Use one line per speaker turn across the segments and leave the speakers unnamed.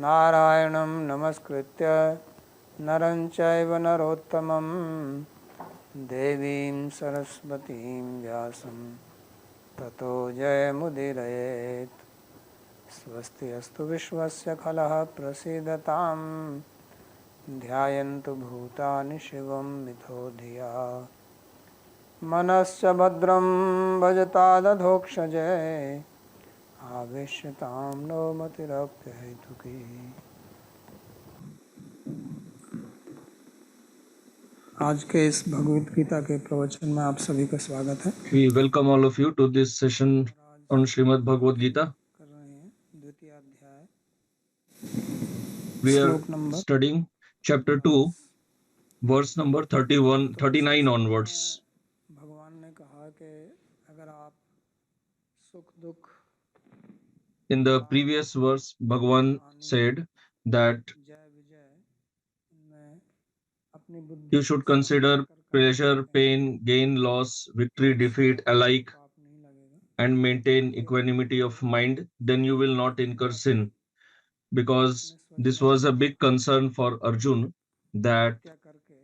नारायणं नमस्कृत्य नरं चैव नरोत्तमं देवीं सरस्वतीं व्यासं ततो जयमुदीरयेत्। स्वस्ति अस्तु विश्वस्य खलः प्रसीदतां ध्यायन्तु भूतानि शिवं मिथो धिया मनश्च भद्रं भजतादधोक्षजे आवेश्यतां नो मतिरप्यहेतुकी। आज के इस भगवद गीता के प्रवचन में आप सभी का स्वागत है।
We welcome all of you to this session on Śrīmad-Bhāgavata.
कर रहे हैं द्वितीय अध्याय
We are
श्लोक number
studying chapter 2, verse number 39 onwards.
भगवान ने कहा कि अगर आप सुख दुख
In the previous verse, Bhagavan said that
जय विजय में अपनी बुद्धि
you should consider pleasure, pain, gain, loss, victory, defeat alike
पाप नहीं लगेगा,
and maintain equanimity of mind, then you will not incur sin. Because this was a big concern for Arjun, that
क्या करके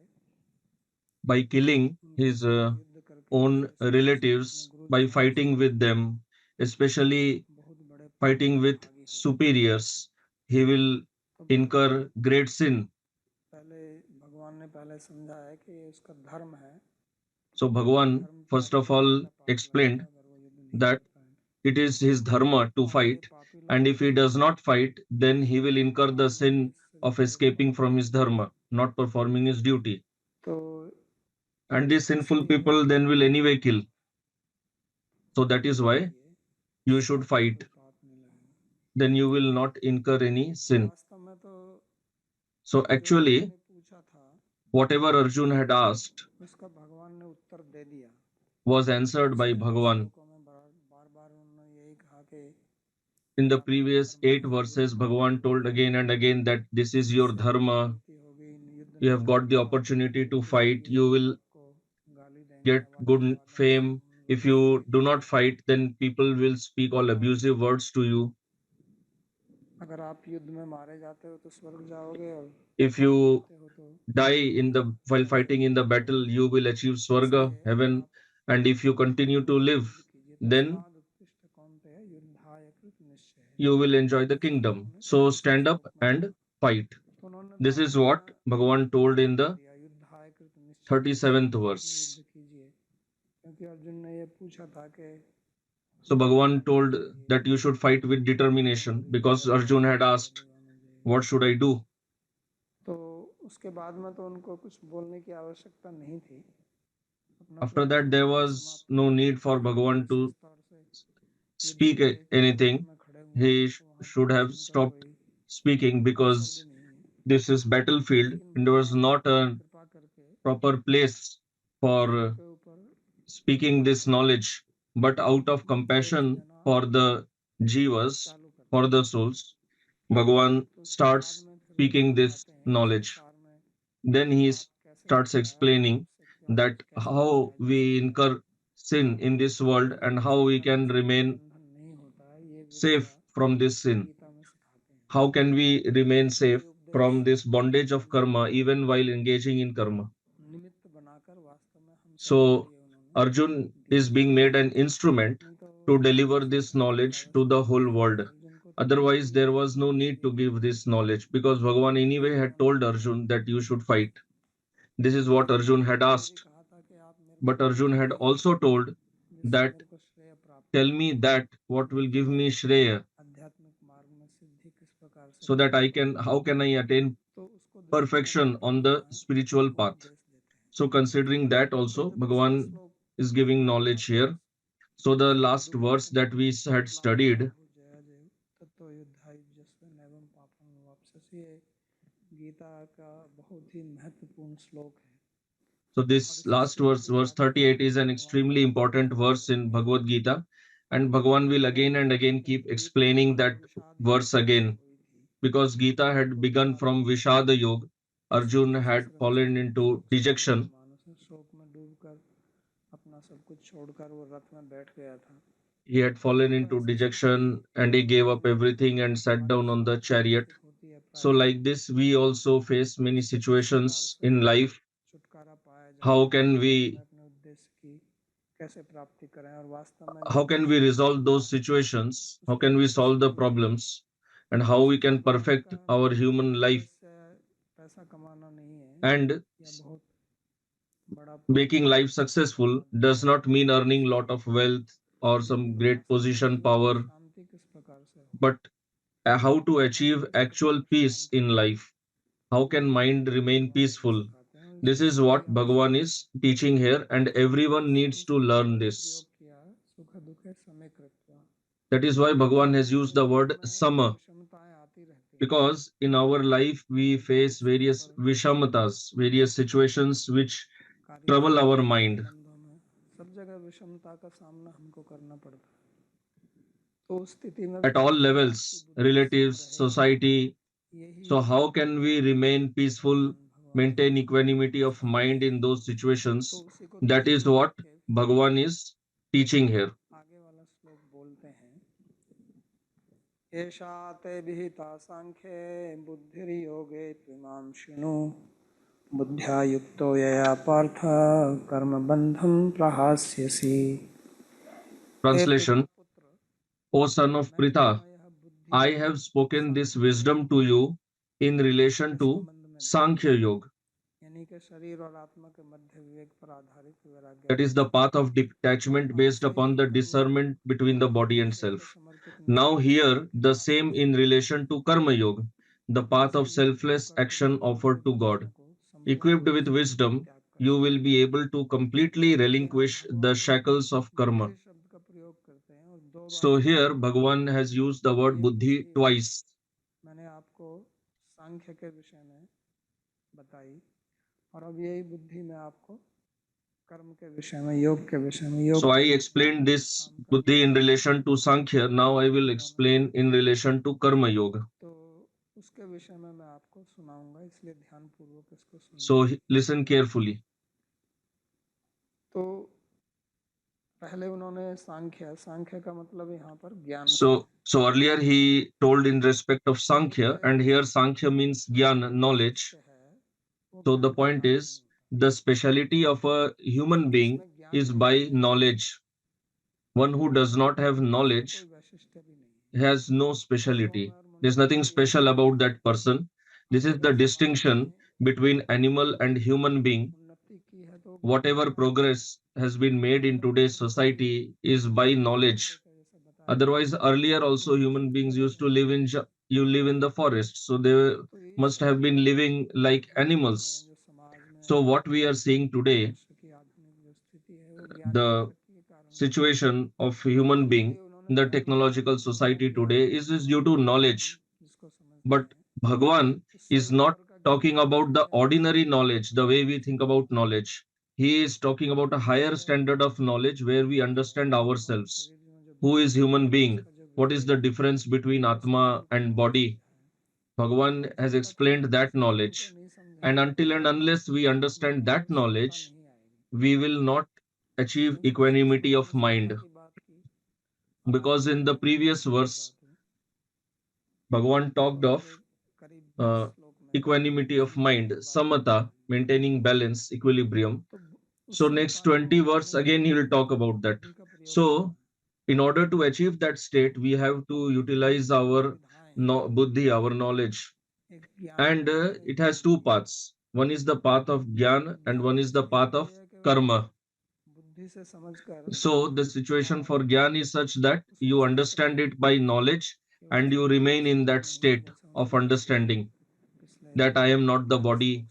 by killing his
युद्ध करके
own relatives, by fighting with them, especially
बहुत बड़े
fighting with superiors, he will incur great sin.
पहले भगवान ने पहले समझाया कि ये उसका धर्म है।
So Bhagavan first of all explained that it is his dharma to fight, and if he does not fight, then he will incur the sin of escaping from his dharma, not performing his duty.
तो
And these sinful people then will anyway kill. So that is why you should fight.
पाप नहीं लगेगा।
Then you will not incur any sin.
वास्तव में तो
So actually,
ने पूछा था
whatever Arjun had asked
उसका भगवान ने उत्तर दे दिया।
was answered by Bhagavan.
को मैं बार बार उन्होंने यही कहा कि
In the previous 8 verses, Bhagavan told again and again that this is your dharma. You have got the opportunity to fight. You will get good fame. If you do not fight, then people will speak all abusive words to you.
अगर आप युद्ध में मारे जाते हो तो स्वर्ग जाओगे और
If you die while fighting in the battle, you will achieve Swarga, heaven. And if you continue to live, then you will enjoy the kingdom. So stand up and fight. This is what Bhagavan told in the 37th verse.
क्योंकि अर्जुन ने ये पूछा था कि
So Bhagavan told that you should fight with determination, because Arjun had asked, what should I do?
तो उसके बाद में तो उनको कुछ बोलने की आवश्यकता नहीं थी।
After that, there was no need for Bhagavan to speak anything. He should have stopped speaking, because this is battlefield and there was not a proper place for speaking this knowledge. But out of compassion for the Jivas, for the souls, Bhagavan starts speaking this knowledge. Then he starts explaining that how we incur sin in this world and how we can remain safe from this sin. How can we remain safe from this bondage of karma even while engaging in karma? So Arjun is being made an instrument to deliver this knowledge to the whole world. Otherwise, there was no need to give this knowledge, because Bhagavan anyway had told Arjun that you should fight. This is what Arjun had asked. But Arjun had also told that, tell me that what will give me Shreya, so that how can I attain perfection on the spiritual path. So considering that also, Bhagavan is giving knowledge here. So the last verse that we had studied, so this last verse, verse 38, is an extremely important verse in Bhagavad Gita, and Bhagavan will again and again keep explaining that verse again, because Gita had begun from Vishada Yoga. Arjun had fallen into dejection. He had fallen into dejection and he gave up everything and sat down on the chariot. So like this, we also face many situations in life. How can we resolve those situations? How can we solve the problems? And how we can perfect our human life? And making life successful does not mean earning lot of wealth or some great position, power, but how to achieve actual peace in life. How can mind remain peaceful? This is what Bhagavan is teaching here, and everyone needs to learn this. That is why Bhagavan has used the word sama, because in our life we face various vishamatas, various situations which trouble our mind at all levels, relatives, society. So, how can we remain peaceful, maintain equanimity of mind in those situations? That is what Bhagavan is teaching here.
एषा ते विहिता सांख्ये बुद्धिर्योगे त्विमां शृणु बुद्ध्या युक्तो यया Partha कर्मबन्धं प्रहास्यसि.
Translation: O son of Pritha, I have spoken this wisdom to you in relation to Sankhya Yoga. That is the path of detachment based upon the discernment between the body and self. Now, here, the same in relation to Karma Yoga, the path of selfless action offered to God. Equipped with wisdom, you will be able to completely relinquish the shackles of karma. So, here, Bhagavan has used the word buddhi twice.
मैंने आपको सांख्य के विषय में बताई और अब यही बुद्धि में आपको कर्म के विषय में योग के विषय में योग.
So I explained this buddhi in relation to Sankhya. Now I will explain in relation to Karma Yoga.
तो उसके विषय में मैं आपको सुनाऊंगा, इसलिए ध्यानपूर्वक इसको सुनिए.
So listen carefully.
तो पहले उन्होंने सांख्य का मतलब यहाँ पर ज्ञान.
So earlier he told in respect of Sankhya, and here Sankhya means Gyan, knowledge. So the point is, the speciality of a human being is by knowledge. One who does not have knowledge has no speciality. There's nothing special about that person. This is the distinction between animal and human being. Whatever progress has been made in today's society is by knowledge. Otherwise, earlier also human beings used to live in you live in the forest, so they must have been living like animals. So what we are seeing today, the situation of human being in the technological society today is due to knowledge. But Bhagwan is not talking about the ordinary knowledge, the way we think about knowledge. He is talking about a higher standard of knowledge where we understand ourselves. Who is human being? What is the difference between Atma and body? Bhagavan has explained that knowledge. And until and unless we understand that knowledge, we will not achieve equanimity of mind. Because in the previous verse, Bhagavan talked of uh, equanimity of mind, samatha, maintaining balance, equilibrium. So next 20 verse again he will talk about that. So in order to achieve that state, we have to utilize our buddhi, our knowledge. And it has two paths. One is the path of jnana and one is the path of karma. So the situation for Gyan is such that you understand it by knowledge and you remain in that state of understanding that I am not the body.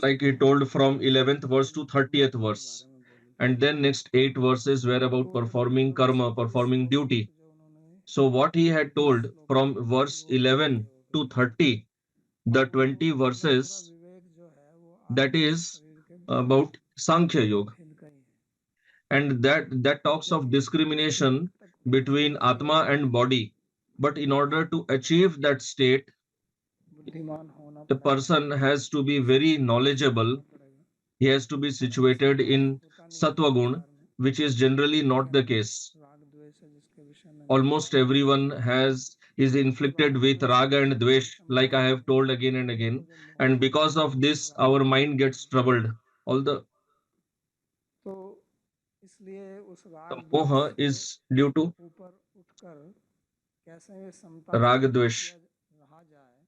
Like he told from 11th verse to 30th verse. And then next 8 verses were about performing karma, performing duty. So what he had told from verse 11 to 30, the 20 verses, that is about Sankhya Yoga. And that talks of discrimination between Atma and body. But in order to achieve that state, the person has to be very knowledgeable. He has to be situated in Sattva Gun, which is generally not the case. almost everyone is inflicted with raga and dvesh, like I have told again and again, and because of this our mind gets troubled. All the
तो इसलिए उस राग द्वेष
moha
से
is due to
ऊपर उठकर कैसे समता को
raga
प्राप्त
dvesh.
किया रहा जाए,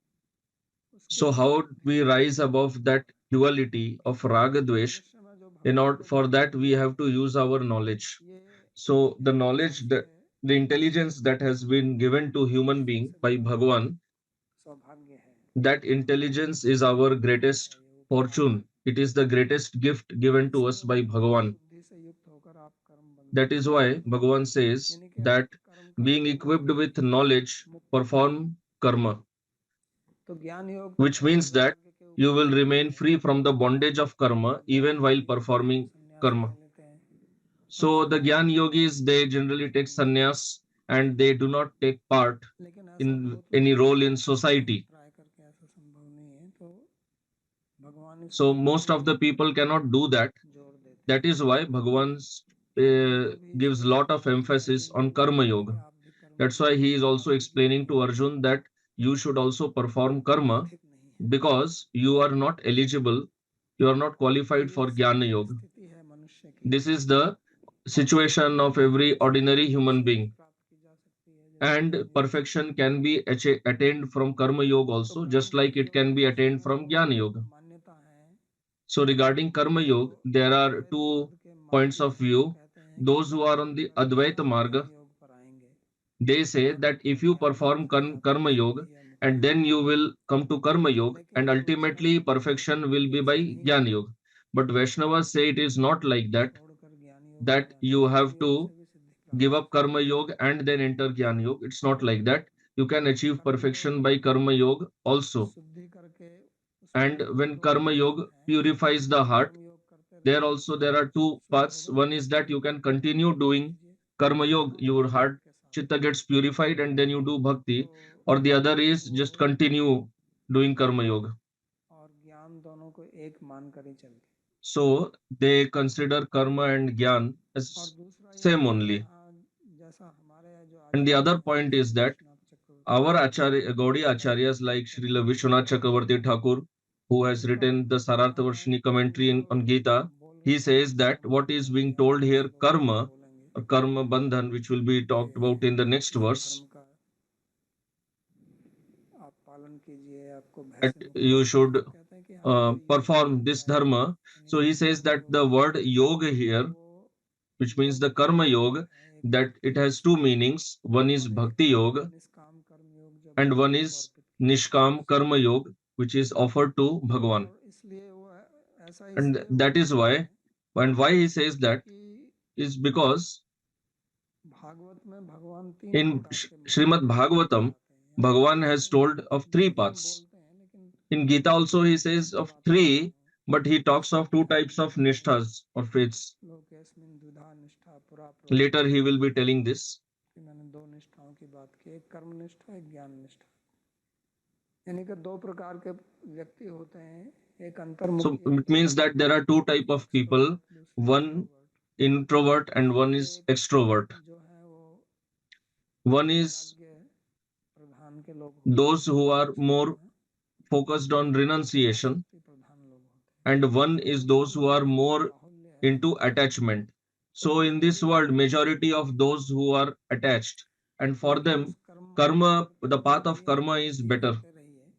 उसके
So
लिए
how we
धीरे
rise
धीरे
above that duality of raga dvesh?
मनुष्य में जो
In
भगवान
order
को
for that
जानने
we
की
have to use our knowledge.
ये
So the
एक
knowledge,
प्रकार से
the intelligence that has been given to human
Ishwar
being
से
by
जुड़ा हुआ
Bhagwan,
सौभाग्य है।
that intelligence is our greatest fortune. It is the greatest gift given to us
इसलिए
by
बुद्धि
Bhagwan.
बुद्धि से युक्त होकर आप कर्म
That
बंधन
is
से
why
मुक्त हो जाए,
Bhagavan says
यानी कि आप
that
कर्म
being
करते
equipped
करते
with knowledge,
मुक्त हो जाए।
perform karma,
तो ज्ञान योग
which means that
वैराग्य के
you will
उपदेश जो
remain
है,
free from the bondage of karma
तो ज्ञान
even while
योगी
performing
संन्यास
karma.
ले लेते हैं और
So the
फिर
Gyan yogis, they generally take sannyas and they do not take part
लेकिन ऐसा
in
बहुत
any
लोग
role in
करते हैं,
society.
ट्राई करके ऐसा संभव नहीं है, तो भगवान
So
इसलिए
most of the
कर्म
people cannot do that.
जोर देते हैं।
That is why Bhagavan
Arjun को भी
gives
इसलिए
lot of
समझाते हैं कि
emphasis
अर्जुन
on karma
बोलते हैं
yoga.
कि आप भी कर्म
That's why he
कीजिए,
is also
आपकी भी
explaining to Arjun that you should also perform karma
आर्थिक नहीं है।
because you are not eligible, you are not
तो
qualified
ये
for Jnana
सामान्य
Yoga.
स्थिति है मनुष्य की,
This is the situation of every ordinary human
Siddhi
being.
प्राप्त की जा सकती है जैसे
And
ज्ञान योग से।
perfection can be attained from Karma Yoga
तो
also,
कर्म
just like it
योग
can be
की
attained from
जो
Jnana Yoga.
मान्यता है,
So regarding Karma
जो
Yoga, there are two
अद्वैतवाद के
points
मार्गी
of
हैं वो
view.
कहते हैं कि
Those who
कर्म
are on
योग
the
करने से
Advaita
आप ज्ञान
Marga,
योग पर आएंगे,
they say
और
that if you
ज्ञान योग
perform
से ही
Karma
आपको
Yoga
सिद्धि या
and
मुक्ति
then you
मिलेगी।
will come to Karma Yoga and
लेकिन जो
ultimately
वैष्णव हैं
perfection will
वो
be by
ऐसा नहीं
Jnana
मानते,
Yoga. But Vaishnavas say it is not like that,
छोड़कर ज्ञान योग में
that
जाते
you
हैं, कर्म
have
योग
to
से भी सिद्धि प्राप्त
give
हो
up
सकती
Karma Yoga and then enter Jnana Yoga. It's not like that. You can
है।
achieve
कर्म
perfection
योग
by Karma Yoga also.
शुद्धि करके उसमें
And
भी
when
दो
Karma
मार्ग
Yoga
हैं,
purifies the
कि
heart,
कर्म योग करते
there
रहिए,
also there are two
शुद्ध
paths.
होगा,
One is that you can continue doing
कीजिए
Karma Yoga, your
भक्ति योग
heart
के साथ,
chitta gets purified and then you do bhakti,
तो
or the other is just
वो
continue doing Karma
कर्म
Yoga.
और ज्ञान दोनों को एक मान कर ही चलते।
So they consider karma and gyan
और
as
दूसरा ये
same
कि
only.
यहाँ जैसा हमारे जो
And the
आचार्य
other
हैं
point
Shri
is that
Vishwanath Chakraborty
our
Thakur,
Acharya, Gaudiya Acharyas like Srila Vishwanath Chakravarti Thakur, who has
उनका
written the
कहना
Sarartha
है
Varshini
कि
commentary
वो
on Gita,
बोल
he
नहीं पाते,
says that
कर्म
what is
बंधन
being
या
told here,
दो शब्द
karma
बोलेंगे
or karma bandhan, which will be talked about in the next
कि इस
verse,
धर्म का आप पालन कीजिए, आपको भय
that
से मुक्ति
you
मिलेगी,
should
तो कहते हैं कि यहाँ जो योग
perform this
बताया गया
dharma.
यानी
So he says
कर्म
that
योग
the
है,
word yoga here,
वो
which
दो
means the
प्रकार
karma
के योग
yoga,
हैं, एक
that it
भक्ति योग
has two
है
meanings. One is
और एक
bhakti yoga
निष्काम कर्म योग जो
and one
भगवान को
is
अर्पित किया
nishkam
जाता
karma yoga, which is offered to
है।
Bhagwan.
और इसलिए वो ऐसा
And
इसलिए वो
that is
कहते
why,
हैं
and why he says that
कि
is because
भागवत में भगवान तीन
in
प्रकार के मार्ग
Śrīmad-Bhāgavatam,
बताते हैं, यहाँ
Bhagavan
गीता
has
में भी
told of three
गीता में
paths.
बोलते हैं, लेकिन
In Gita also he says
मैं
of
बात कर रहा
three,
हूँ
but he talks of two types of
कि
nishthas or faiths.
लोकेस्मिन् द्विधा निष्ठा पुरा
Later he
प्रवर्तते,
will be telling this.
कि मैंने दो निष्ठाओं की बात की, एक कर्म निष्ठा, एक ज्ञान निष्ठा, यानी कि दो प्रकार के व्यक्ति होते हैं, एक
So
अंतर्मुखी
it means that there are two type of people,
extrovert, दूसरे
one
introvert.
introvert and one is
एक
extrovert.
जो है वो
One is
वैराग्य प्रधान के लोग होते हैं,
those who are
दूसरे जो
more
हैं
focused on renunciation,
आसक्ति प्रधान लोग होते हैं,
and one
और
is
दूसरा
those who
जो
are more
बाहुल्य है।
into attachment.
तो
So in this world, majority of those who are attached, and for
लेकिन उस
them,
कर्म मार्ग को
karma,
करते
the
हुए
path of
भी आप
karma is
भक्ति
better.
करते रहिए,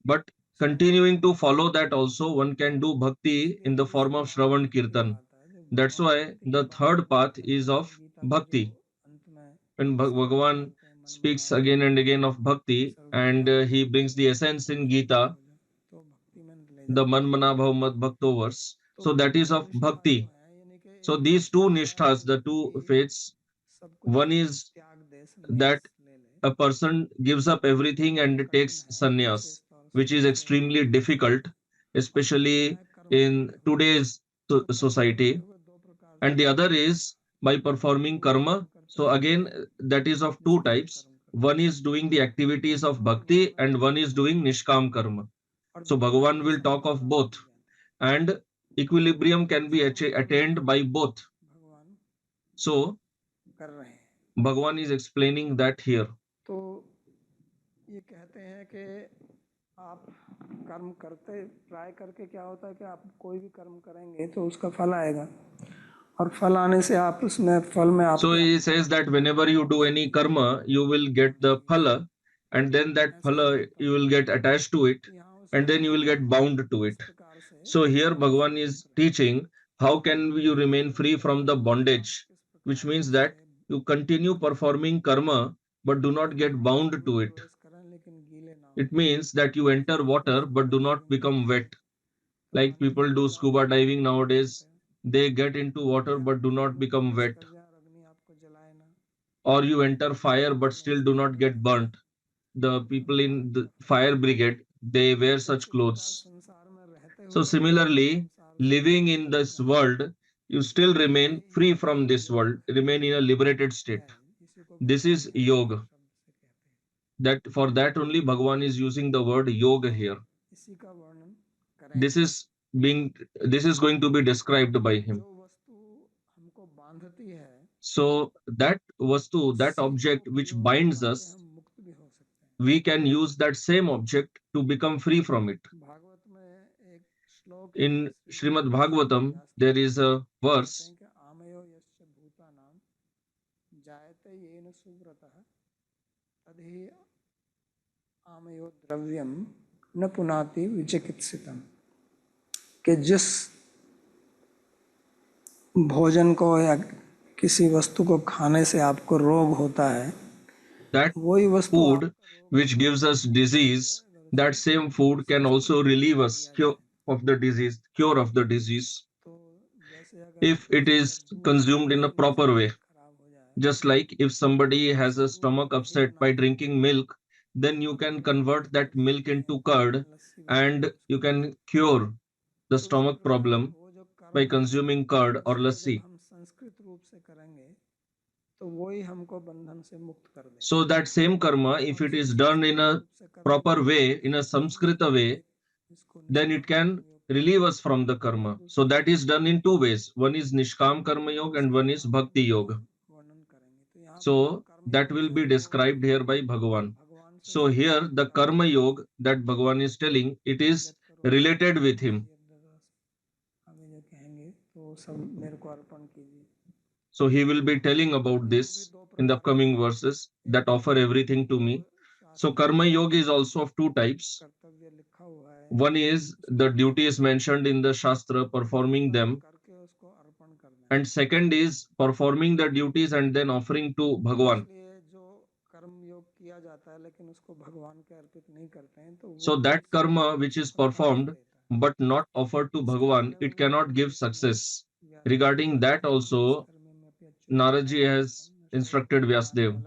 But
श्रवण
continuing to
कीर्तन
follow
करते
that
रहिए।
also, one can do bhakti
इसलिए
in the form
तीसरा
of
मार्ग
Shravan
भक्ति का
Kirtan.
आता है, जो
That's
भगवान
why
भक्ति के
the
बारे में
third path is
कहते हैं,
of
गीता के जो
bhakti.
अंत में
When
सात
Bhagavan
बार कहे, मन
speaks
मनाओ,
again and again of bhakti, and he
सर्वभूतात्मा
brings the essence in Gita,
हो जाए, तो भक्ति में ले
the
जाता है।
Man Mana Bhav Mad Bhakto verse.
तो
So that is
दो
of
निष्ठा जो
bhakti.
है, यानी कि
So
एक
these two
निष्ठा है
nisthas,
कि
the two
व्यक्ति
faiths,
सब कुछ
one is
त्याग दे,
that
संन्यास ले ले,
a person gives up everything
जो
and
कठिन
takes
है
sannyas,
विशेष तौर
which
से
is
जैसे
extremely difficult,
और दूसरा
especially
है कर्म
in
करते हुए।
today's
तो कर्म करते
society.
हुए दो प्रकार
And
से
the
है,
other is by
एक
performing
पूजा
karma.
पाठ करते
So
हुए,
again,
एक
that is of two
निष्काम
types.
कर्म करते
One
हुए,
is doing the activities
तो
of
दोनों
bhakti
भगवान
and
के
one is
अंग
doing
हैं
nishkam karma.
और
So
दोनों
Bhagavan
की
will talk of
Samta
both,
की जाती
and
है।
equilibrium can be
इसका मतलब
attained
है
by both.
भगवान
So
कर रहे हैं,
Bhagavan is explaining that here.
तो ये कहते हैं कि आप कर्म करते ट्राई करके क्या होता है कि आप कोई भी कर्म करेंगे तो उसका फल आएगा और फल आने से आप उसमें फल में आप
So he says that whenever you do any karma, you will get the phala, and then that phala you will get attached to it, and then you will get bound to it. So here Bhagavan is teaching how can you remain free from the bondage, which means that you continue performing karma but do not get bound to it. It means that you enter water but do not become wet. Like people do scuba diving nowadays, they get into water but do not become wet. Or you enter fire but still do not get burnt. The people in the fire brigade, they wear such clothes. So similarly, living in this world, you still remain free from this world, remain in a liberated state. This is yoga. That for that only Bhagavan is using the word yoga here. This is going to be described by him. So that vastu, that object which binds us, we can use that same object to become free from it. In Śrīmad-Bhāgavatam, there is a verse.
न पुनाति विचिकित्सितम, कि जिस भोजन को या किसी वस्तु को खाने से आपको रोग होता है,
that food which gives us disease, that same food can also relieve us of the disease, cure of the disease, if it is consumed in a proper way. Just like if somebody has a stomach upset by drinking milk, then you can convert that milk into curd and you can cure the stomach problem by consuming curd or lassi. So that same karma, if it is done in a proper way, in a Samskrita way, then it can relieve us from the karma. So that is done in two ways. One is Nishkam Karma Yoga and one is Bhakti Yoga. So that will be described here by Bhagavan. So here the Karma Yoga that Bhagavan is telling, it is related with him. So he will be telling about this in the upcoming verses that offer everything to me. So Karma Yoga is also of two types. One is the duties mentioned in the Shastra, performing them. And second is performing the duties and then offering to Bhagavan. So that karma which is performed but not offered to Bhagavan, it cannot give success. Regarding that also, Naradji has instructed Vyasdev.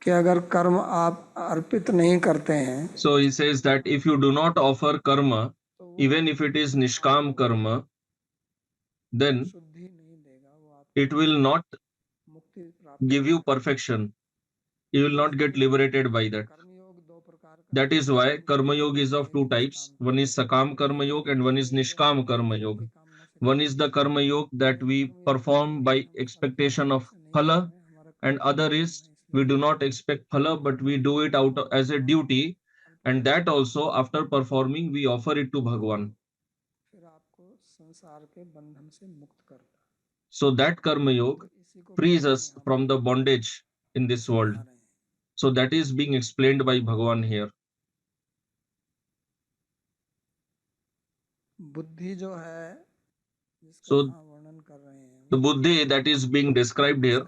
कि अगर कर्म आप अर्पित नहीं करते हैं,
So he says that if you do not offer karma, even if it is nishkam karma, then it will not give you perfection. You will not get liberated by that. That is why karma yoga is of two types. One is sakam karma yoga and one is nishkam karma yoga. One is the karma yoga that we perform by expectation of phala, and other is we do not expect phala but we do it out as a duty, and that also after performing we offer it to Bhagavan. So that karma yoga frees us from the bondage in this world. So that is being explained by Bhagavan here. So the buddhi that is being described here,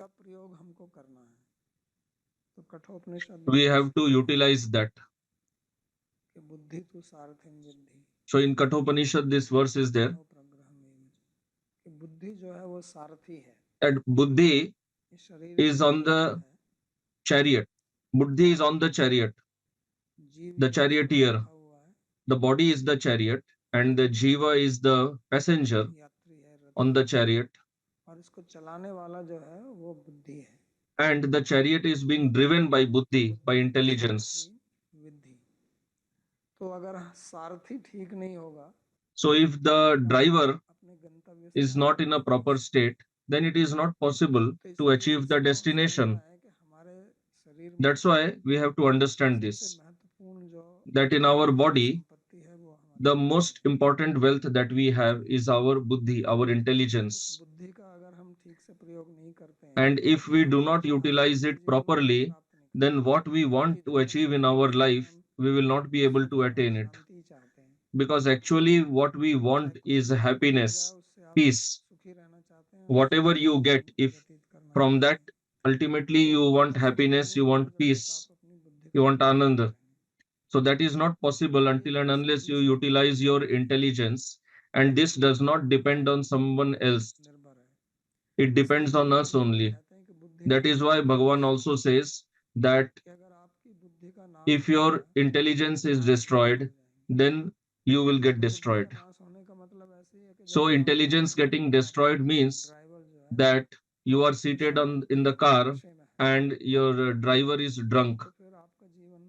we have to utilize that. So in Kathopanishad this verse is there. That buddhi is on the chariot. Buddhi is on the chariot, the charioteer. The body is the chariot and the jiva is the passenger on the chariot. And the chariot is being driven by buddhi, by intelligence.
तो अगर सारथी ठीक नहीं होगा,
So if the driver
अपने गंतव्य से
is not in a proper state, then it is not possible
तो
to
इसलिए
achieve the
इसको समझना
destination.
है कि हमारे शरीर में
That's why we have to understand
सबसे
this,
महत्वपूर्ण जो
that in our body,
संपत्ति है वो हमारी
the
बुद्धि
most important wealth that we have is our buddhi, our
है। उस
intelligence.
बुद्धि का अगर हम ठीक से प्रयोग नहीं करते हैं
And if we
तो
do
हम
not
जो
utilize
अपने
it
जीवन में जो
properly,
प्राप्त नहीं कर
then what we want
क्योंकि
to
इतने
achieve in
समय
our
से जो है
life,
हम
we will not be able to
सुख और
attain it.
शांति चाहते हैं,
Because actually, what we
चाहे
want
कुछ
is
भी आपको मिल जाए
happiness,
उससे आप
peace.
सुखी रहना चाहते हैं, उससे
Whatever
अपना
you
जीवन
get, if
व्यतीत करना
from
चाहते
that,
हैं।
ultimately
तो
you want
ऐसा
happiness,
नहीं
you
होगा
want
जब तक आप
peace,
अपनी बुद्धि
you
का
want
उपयोग नहीं
anand.
करेंगे।
So that is not possible
बुद्धि
until and unless you
सदगुण से
utilize your intelligence. And this does not depend on someone else.
निर्भर है।
It
इसलिए
depends on us
भगवान
only.
कहते हैं कि बुद्धि
That is
नाश
why Bhagavan also says that
कि अगर आपकी बुद्धि का नाश
if
हो
your
गया
intelligence
तो
is
आप विनष्ट
destroyed,
हो जाएंगे।
then you will get
तो बुद्धि का
destroyed.
नाश होने का मतलब ऐसे ही है कि
So
जैसे आप
intelligence getting destroyed means
driver जो है
that you are seated
शराब
on in the
के
car
नशे में है,
and your driver is drunk,
तो फिर आपका जीवन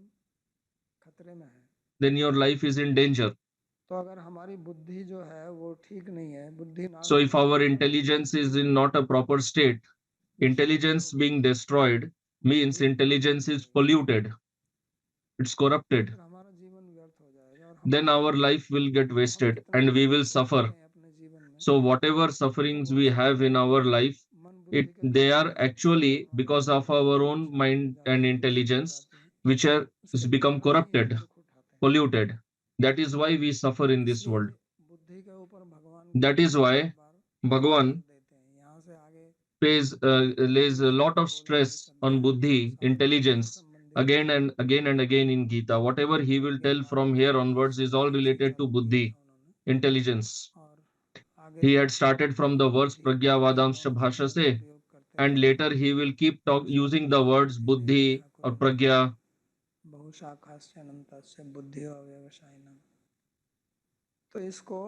खतरे में है।
then your life is in danger.
तो अगर हमारी बुद्धि जो है वो ठीक नहीं है, बुद्धि नाश
So if
होने का
our
मतलब है
intelligence is in not a proper state,
दूषित
intelligence
हो गई,
being destroyed means
बुद्धि प्रदूषित
intelligence
हो
is
गई,
polluted, it's
तो
corrupted.
फिर हमारा जीवन व्यर्थ हो जाएगा और हम
Then our life will get
तो हम
wasted
कितना
and
भी
we will
सुख
suffer.
भोगते हैं अपने जीवन में,
So whatever
तो
sufferings
वो
we
असफल
have in
जाएगा।
our life,
मन
it
बुद्धि के
they
कारण
are actually
हमारी
because of
बुद्धि
our
जो
own
शांत हो
mind and
जाती है, दूषित हो
intelligence,
जाती है,
which are
उसके
become
परिणाम ही हम
corrupted,
दुख उठाते हैं।
polluted. That is why we suffer in this
इसलिए
world.
बुद्धि के ऊपर भगवान
That
गीता
is
में बार
why
बार जोर
Bhagavan
देते हैं। यहाँ से आगे
lays a lot of
बोलेंगे
stress on
चलते हैं तो
buddhi,
सारे बुद्धि से
intelligence,
संबंधित
again
बातें
and again and again in Gita. Whatever he will
आगे
tell
हमारे
from here onwards is all related
शिक्षा
to
को दिया
buddhi,
था उन्होंने,
intelligence.
और आगे
He had started from the words
बुद्धि
Pragya
और
Vadamsha
दोनों
Bhasha
शब्दों का
se,
प्रयोग करते
and
हुए
later he will keep using the
शास्त्रे
words
बुद्धि
buddhi
निग्रह
or
कुरु
pragya.
बहुशाखास्य अनंतस्य बुद्धि और व्यवसायिनम। तो इसको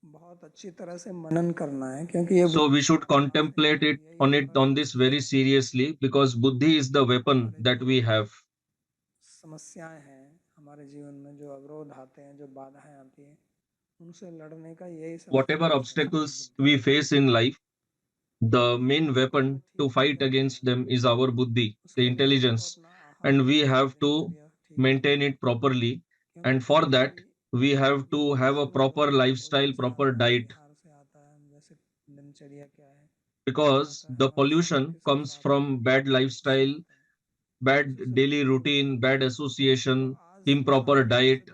बहुत अच्छी तरह से मनन करना है क्योंकि ये
So we should
हमारे पास है
contemplate
और
it
यही
on it
हमारा
on this
शास्त्र
very
है।
seriously because buddhi is the weapon
हमारे
that
जो
we have.
समस्याएं हैं हमारे जीवन में, जो अवरोध आते हैं, जो बाधाएं आती हैं, उनसे लड़ने का यही सबसे
Whatever
बड़ा शस्त्र है,
obstacles
बुद्धि।
we face in life, the main
तो अगर वो
weapon to
ठीक नहीं
fight
करते
against
हैं
them is our buddhi, the
उसके लिए हमको
intelligence,
अपना आहार
and we
Vihar
have to
दिनचर्या ठीक रखना
maintain
है,
it properly.
क्योंकि
And for
बुद्धि
that, we have
जो
to have a
प्रदूषण जो
proper
है भोजन
lifestyle,
से
proper
आता है,
diet,
विहार से आता है, जैसे दिनचर्या क्या है, कैसा
because
आता है,
the
हमारे शरीर
pollution
किसके
comes
साथ है,
from bad
उससे
lifestyle,
आता है, उसी
bad
से
daily
बुद्धि उठ
routine,
जाती
bad
है। तो
association,
आज के समय
improper
में
diet.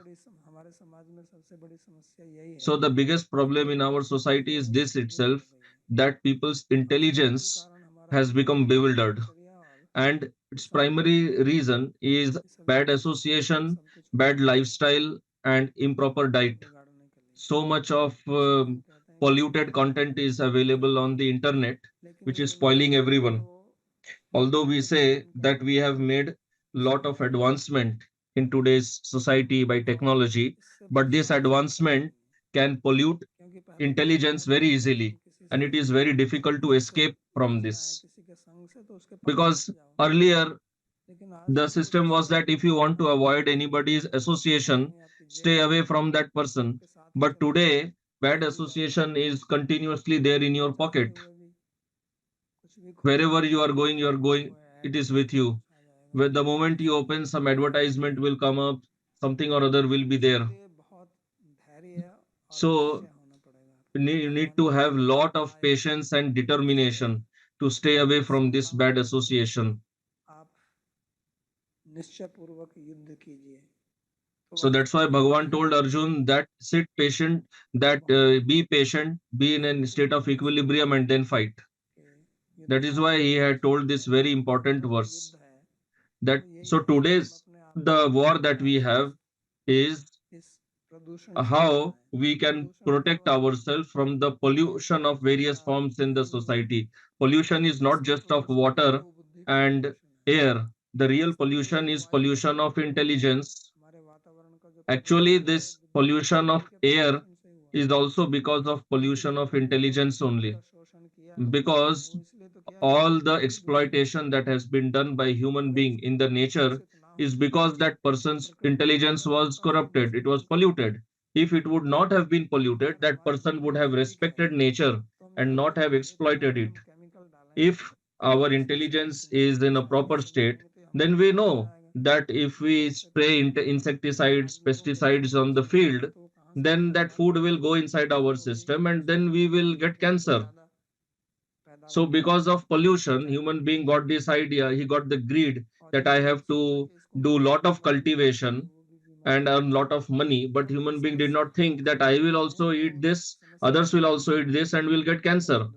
हमारे समाज में सबसे बड़ी समस्या यही है
So the biggest
कि
problem in
लोगों
our
की बुद्धि
society
जो
is
है वो
this
विवश
itself,
हो गई है,
that people's
और उसका मूल
intelligence
कारण हमारा
has become bewildered,
दिनचर्या और
and its
कुसंगति
primary reason is
ये सभी
bad
ये
association,
सब कुछ
bad lifestyle, and improper diet.
बिगाड़ने के लिए।
So much of
इसलिए हम कहते हैं कि
polluted
समाज में
content is
विकल्प
available on
नहीं
the
है,
internet,
लेकिन
which is
यदि लोग
spoiling
चाहें
everyone.
तो
Although we say
परिवर्तन
that
करके
we have made lot of
सुधार सकते हैं,
advancement in today's society by
और
technology,
इससे
but this
बचना बहुत कठिन
advancement
नहीं है।
can pollute
क्योंकि पहले क्या होता
intelligence
था
very
कि जब हम
easily,
किसी
and
से
it is very difficult to
किसी से
escape from
बचना है,
this.
किसी के संग से, तो उसके पास मत
Because
जाओ,
earlier
लेकिन
the
आजकल कुछ
system
इस
was
तरह
that
की
if you want to
भावनाएं आ
avoid
गई हैं
anybody's
कि
association,
आदमी आपकी जेब
stay
में
away
है,
from that person.
आपके साथ ही
But
चलता है,
today, bad
कहीं भी जाता है,
association is continuously there in
ना
your
चाहते
pocket.
हुए भी कुछ भी खोलो,
Wherever you are going,
कोई
it
ऐड
is
आएगा
with
तो
you.
कुछ आ जाएगा,
Where the
तो
moment you
इसलिए
open, some advertisement will come up, something or other will be
इसके
there.
लिए बहुत धैर्य और
So
निश्चय होना पड़ेगा आपको।
you need
भगवान
to have
कहते हैं
lot of
उपाय
patience and
ये है
determination to stay away
कि
from this bad
संतान
association.
आप निश्चय पूर्वक युद्ध कीजिए, तो
So that's why
वास्तव में
Bhagavan
युद्ध
told Arjun that sit patient, that
बहुत
be patient, be in a state of
महत्वपूर्ण श्लोक
equilibrium
है
and then fight.
कि युद्ध
That is
मार्ग
why
में
he
जो
had told this very
हमारा
important
प्रमुख
verse.
युद्ध है
That
वो यही
so
है कि हम
today's
अपने आप को
the war
अपने
that
आप
we
से
have is
इस प्रदूषण से
how
बचाएं।
we can
प्रदूषण
protect
केवल
ourselves from the pollution of various
हमेशा
forms in the
यही नहीं है,
society. Pollution is not
असली
just of
प्रदूषण
water
मनोबुद्धि का
and
प्रदूषण है।
air. The real
वास्तव में ये
pollution
जो
is
वायु का
pollution of
प्रदूषण हुआ है,
intelligence.
हमारे वातावरण का जो
Actually,
प्रदूषण हुआ है, ये
this pollution
बुद्धि
of
के
air
प्रदूषण से हुआ है।
is also because of
क्योंकि
pollution of
लोगों ने जो
intelligence
बुद्धि
only.
का शोषण किया,
Because
वो इसलिए तो किया कि
all
उसकी
the
बुद्धि दूषित ना
exploitation
हो।
that has been done by human
अगर
being
उसकी
in the
बुद्धि
nature
दूषित ना
is because that person's intelligence was corrupted, it was polluted. If it would not have been polluted, that person would have respected nature and not have exploited it. If our intelligence is in a proper state, then we know that if we spray insecticides, pesticides on the field, then that food will go inside our system and then we will get cancer. So because of pollution, human being got this idea, he got the greed that I have to do lot of cultivation and earn lot of money. But human being did not think that I will also eat this, others will also eat this and will get cancer.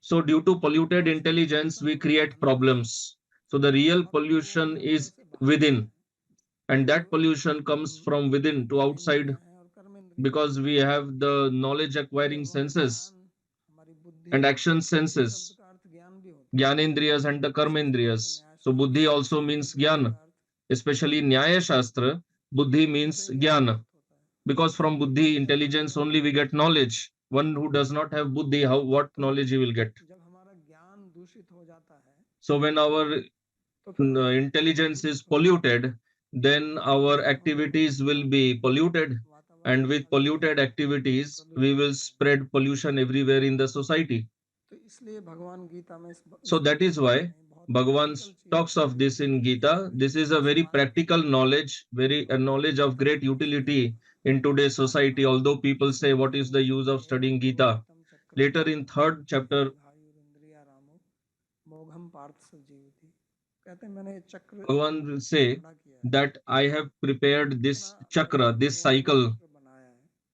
So due to polluted intelligence, we create problems. So the real pollution is within, and that pollution comes from within to outside because we have the knowledge acquiring senses and action senses, Gyanendriyas and the Karmendriyas. So Buddhi also means Gyan, especially Nyaya Shastra. Buddhi means Gyan because from Buddhi, intelligence only we get knowledge. One who does not have Buddhi, how what knowledge he will get? So when our intelligence is polluted, then our activities will be polluted. And with polluted activities, we will spread pollution everywhere in the society. So that is why Bhagavan talks of this in Gita. This is a very practical knowledge, very a knowledge of great utility in today's society. Although people say, what is the use of studying Gita? Later in third chapter, Bhagavan will say that I have prepared this chakra, this cycle.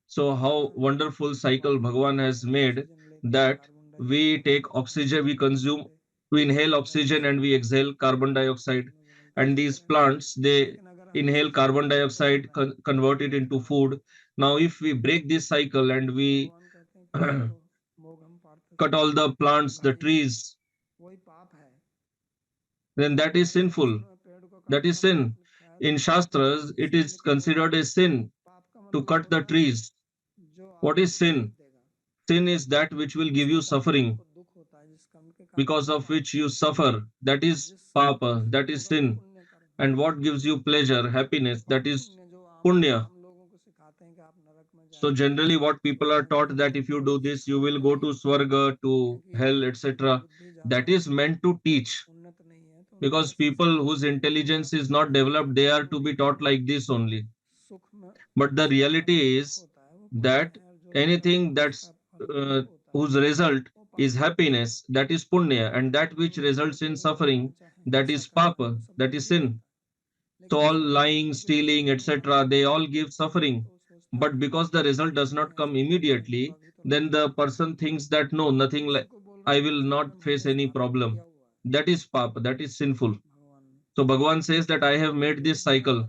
So how wonderful cycle Bhagavan has made that we take oxygen, we consume, we inhale oxygen and we exhale carbon dioxide. And these plants, they inhale carbon dioxide, convert it into food. Now, if we break this cycle and we cut all the plants, the trees, then that is sinful. That is sin. In Shastras, it is considered a sin to cut the trees. What is sin? Sin is that which will give you suffering, because of which you suffer. That is papa, that is sin. And what gives you pleasure, happiness, that is punya. So generally what people are taught that if you do this, you will go to Swarga, to hell, etc. That is meant to teach. Because people whose intelligence is not developed, they are to be taught like this only. But the reality is that anything that's whose result is happiness, that is punya, and that which results in suffering, that is papa, that is sin. So all lying, stealing, etc., they all give suffering. But because the result does not come immediately, then the person thinks that no, nothing like I will not face any problem. That is papa, that is sinful. So Bhagavan says that I have made this cycle.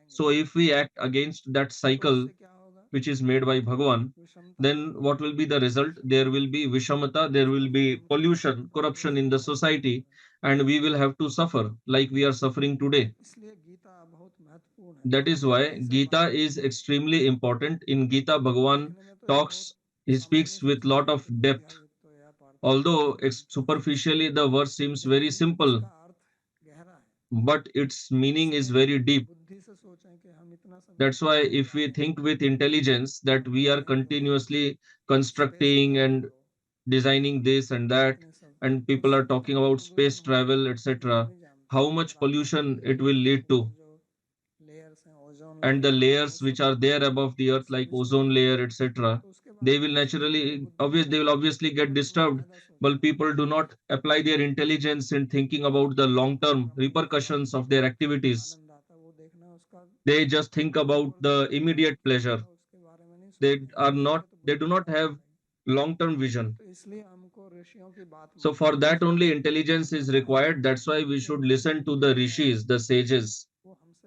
So if we act against that cycle, which is made by Bhagavan, then what will be the result? There will be vishamata, there will be pollution, corruption in the society, and we will have to suffer like we are suffering today. That is why Gita is extremely important. In Gita, Bhagavan talks, he speaks with lot of depth. Although superficially the verse seems very simple, but its meaning is very deep. That's why if we think with intelligence that we are continuously constructing and designing this and that, and people are talking about space travel, etc., how much pollution it will lead to. And the layers which are there above the earth, like ozone layer, etc., they will naturally, they will obviously get disturbed. But people do not apply their intelligence in thinking about the long-term repercussions of their activities. They just think about the immediate pleasure. They do not have long-term vision. So for that only intelligence is required. That's why we should listen to the rishis, the sages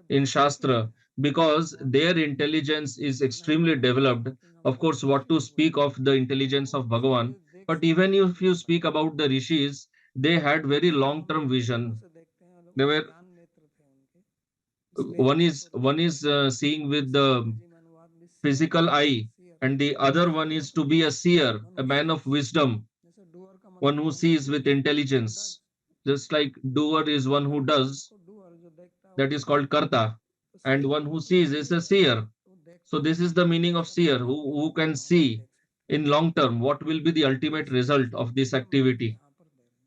in Shastra, because their intelligence is extremely developed. Of course, what to speak of the intelligence of Bhagavan, but even if you speak about the rishis, they had very long-term vision. They were one is seeing with the physical eye, and the other one is to be a seer, a man of wisdom, one who sees with intelligence. Just like doer is one who does, that is called karta, and one who sees is a seer. So this is the meaning of seer, who can see in long term what will be the ultimate result of this activity.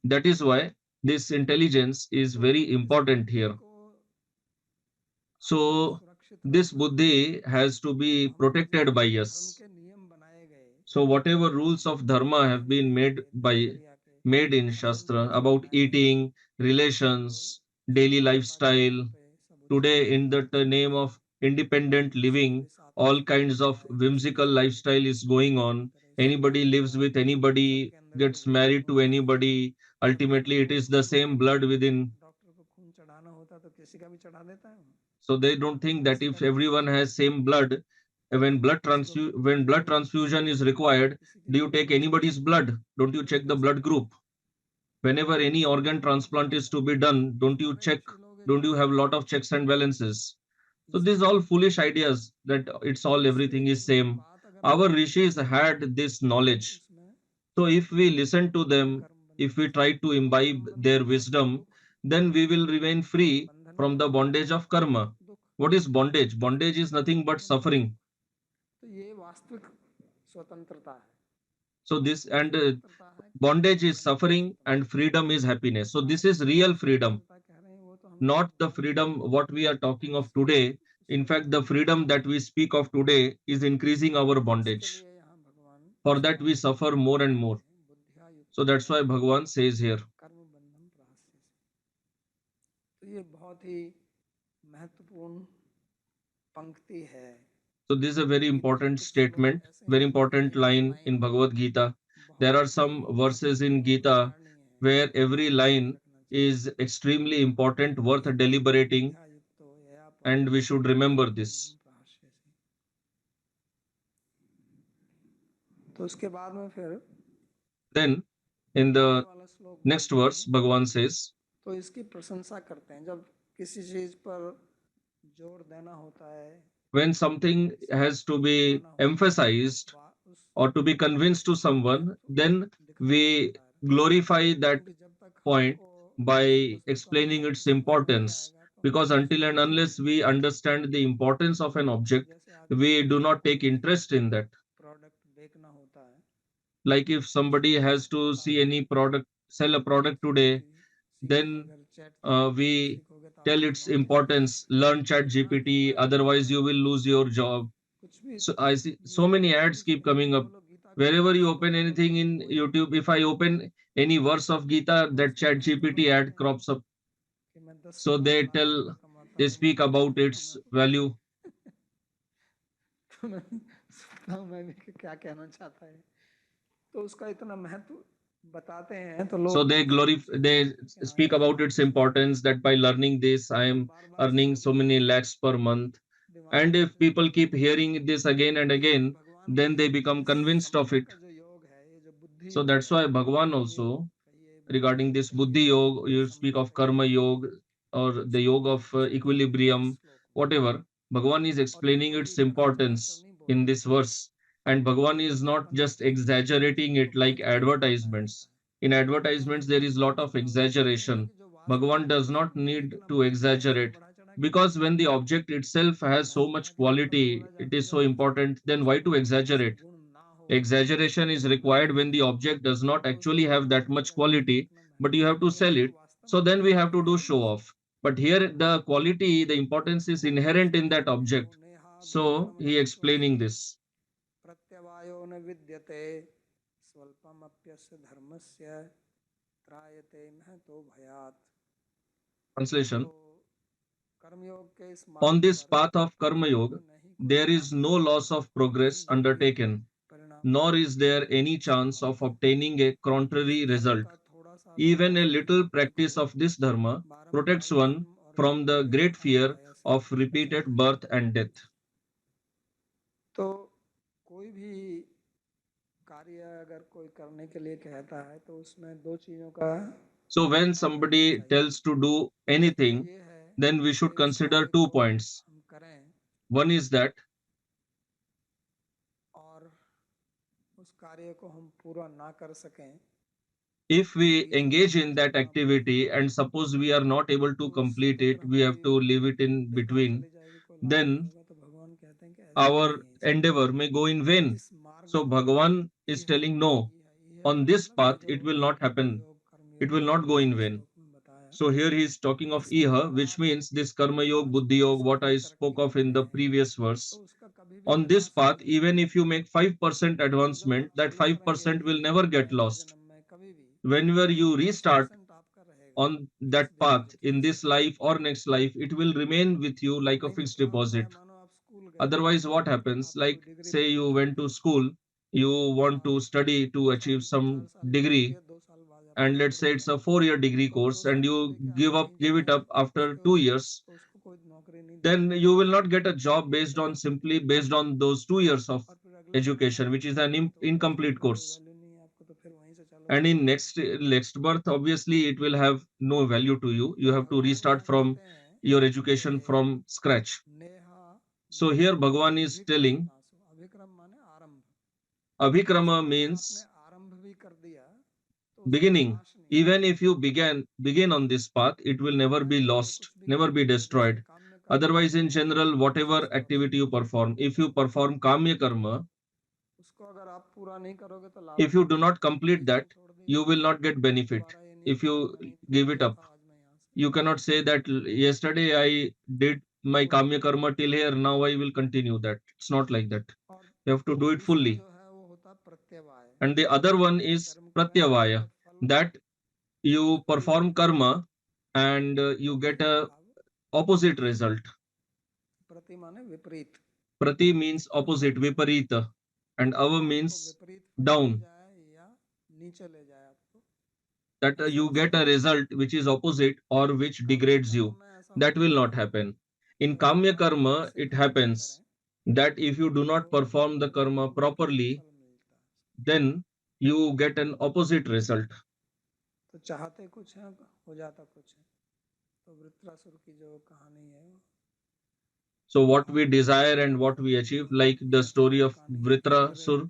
That is why this intelligence is very important here. So this buddhi has to be protected by us. So whatever rules of dharma have been made in Shastra about eating, relations, daily lifestyle, today in the name of independent living, all kinds of whimsical lifestyle is going on. Anybody lives with anybody, gets married to anybody. Ultimately, it is the same blood within. So they don't think that if everyone has same blood, when blood transfusion is required, do you take anybody's blood? Don't you check the blood group? Whenever any organ transplant is to be done, don't you check? Don't you have a lot of checks and balances? So these all foolish ideas that it's all everything is same. Our rishis had this knowledge. So if we listen to them, if we try to imbibe their wisdom, then we will remain free from the bondage of karma. What is bondage? Bondage is nothing but suffering. So this and bondage is suffering and freedom is happiness. So this is real freedom, not the freedom what we are talking of today. In fact, the freedom that we speak of today is increasing our bondage. For that we suffer more and more. So that's why Bhagavan says here. So this is a very important statement, very important line in Bhagavad Gita. There are some verses in Gita where every line is extremely important, worth deliberating, and we should remember this. Then in the next verse, Bhagavan says, when something has to be emphasized or to be convinced to someone, then we glorify that point by explaining its importance. Because until and unless we understand the importance of an object, we do not take interest in that. Like if somebody has to see any product, sell a product today, then we tell its importance, learn chat GPT, otherwise you will lose your job. So I see so many ads keep coming up. Wherever you open anything in YouTube, if I open any verse of Gita, that chat GPT ad crops up. So they speak about its value. So they speak about its importance, that by learning this, I am earning so many lakhs per month. And if people keep hearing this again and again, then they become convinced of it. So that's why Bhagavan also, regarding this Buddhi Yoga, you speak of Karma Yoga or the Yoga of equilibrium, whatever. Bhagavan is explaining its importance in this verse. And Bhagavan is not just exaggerating it like advertisements. In advertisements, there is lot of exaggeration. Bhagavan does not need to exaggerate, because when the object itself has so much quality, it is so important, then why to exaggerate? Exaggeration is required when the object does not actually have that much quality, but you have to sell it. So then we have to do show off. But here the quality, the importance is inherent in that object. So he explaining this. Translation. On this path of Karma Yoga, there is no loss of progress undertaken, nor is there any chance of obtaining a contrary result. Even a little practice of this dharma protects one from the great fear of repeated birth and death. So when somebody tells to do anything, then we should consider 2 points. One is that if we engage in that activity and suppose we are not able to complete it, we have to leave it in between, then our endeavor may go in vain. So Bhagavan is telling no, on this path it will not happen, it will not go in vain. So here he is talking of iha, which means this karma yoga, buddhi yoga, what I spoke of in the previous verse. On this path, even if you make 5% advancement, that 5% will never get lost. Whenever you restart on that path in this life or next life, it will remain with you like a fixed deposit. Otherwise, what happens? Like, say you went to school, you want to study to achieve some degree, and let's say it's a 4-year degree course, and you give it up after 2 years, then you will not get a job based on simply based on those 2 years of education, which is an incomplete course. And in next birth, obviously, it will have no value to you. You have to restart from your education from scratch. So here Bhagavan is telling Abhikrama means beginning. Even if you begin on this path, it will never be lost, never be destroyed. Otherwise, in general, whatever activity you perform, if you perform kamya karma, if you do not complete that, you will not get benefit. If you give it up, you cannot say that yesterday I did my kamya karma till here, now I will continue that. It's not like that. You have to do it fully. And the other one is pratyavaya, that you perform karma and you get a opposite result. Prati means opposite, viparita, and ava means down. That you get a result which is opposite or which degrades you. That will not happen. In kamya karma, it happens that if you do not perform the karma properly, then you get an opposite result. So what we desire and what we achieve, like the story of Vritrasur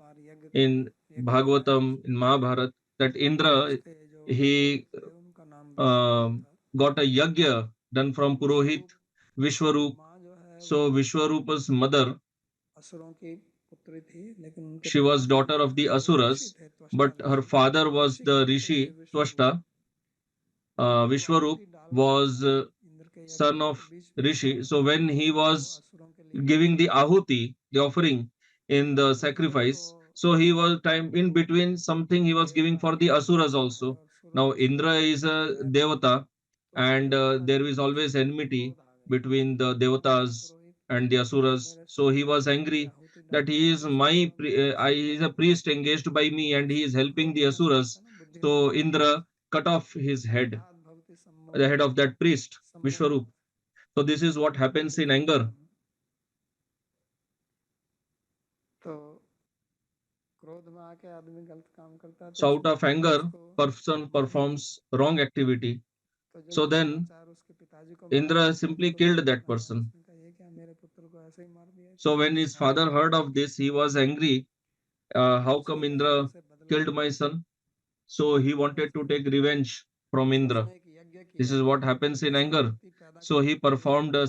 in Bhagavatam, in Mahabharata, that Indra, he got a yagya done from Purohit Vishwarup. So Vishwarupa's mother, she was daughter of the Asuras, but her father was the Rishi Twashta. Vishwarup was son of Rishi. So when he was giving the ahuti, the offering in the sacrifice, so he was time in between something he was giving for the asuras also. Now Indra is a devata, and there is always enmity between the devatas and the asuras. So he was angry that he is he is a priest engaged by me and he is helping the asuras. So Indra cut off his head, the head of that priest, Vishwarup. So this is what happens in anger. So out of anger, person performs wrong activity. So then Indra simply killed that person. So when his father heard of this, he was angry. How come Indra killed my son? So he wanted to take revenge from Indra. This is what happens in anger. So he performed a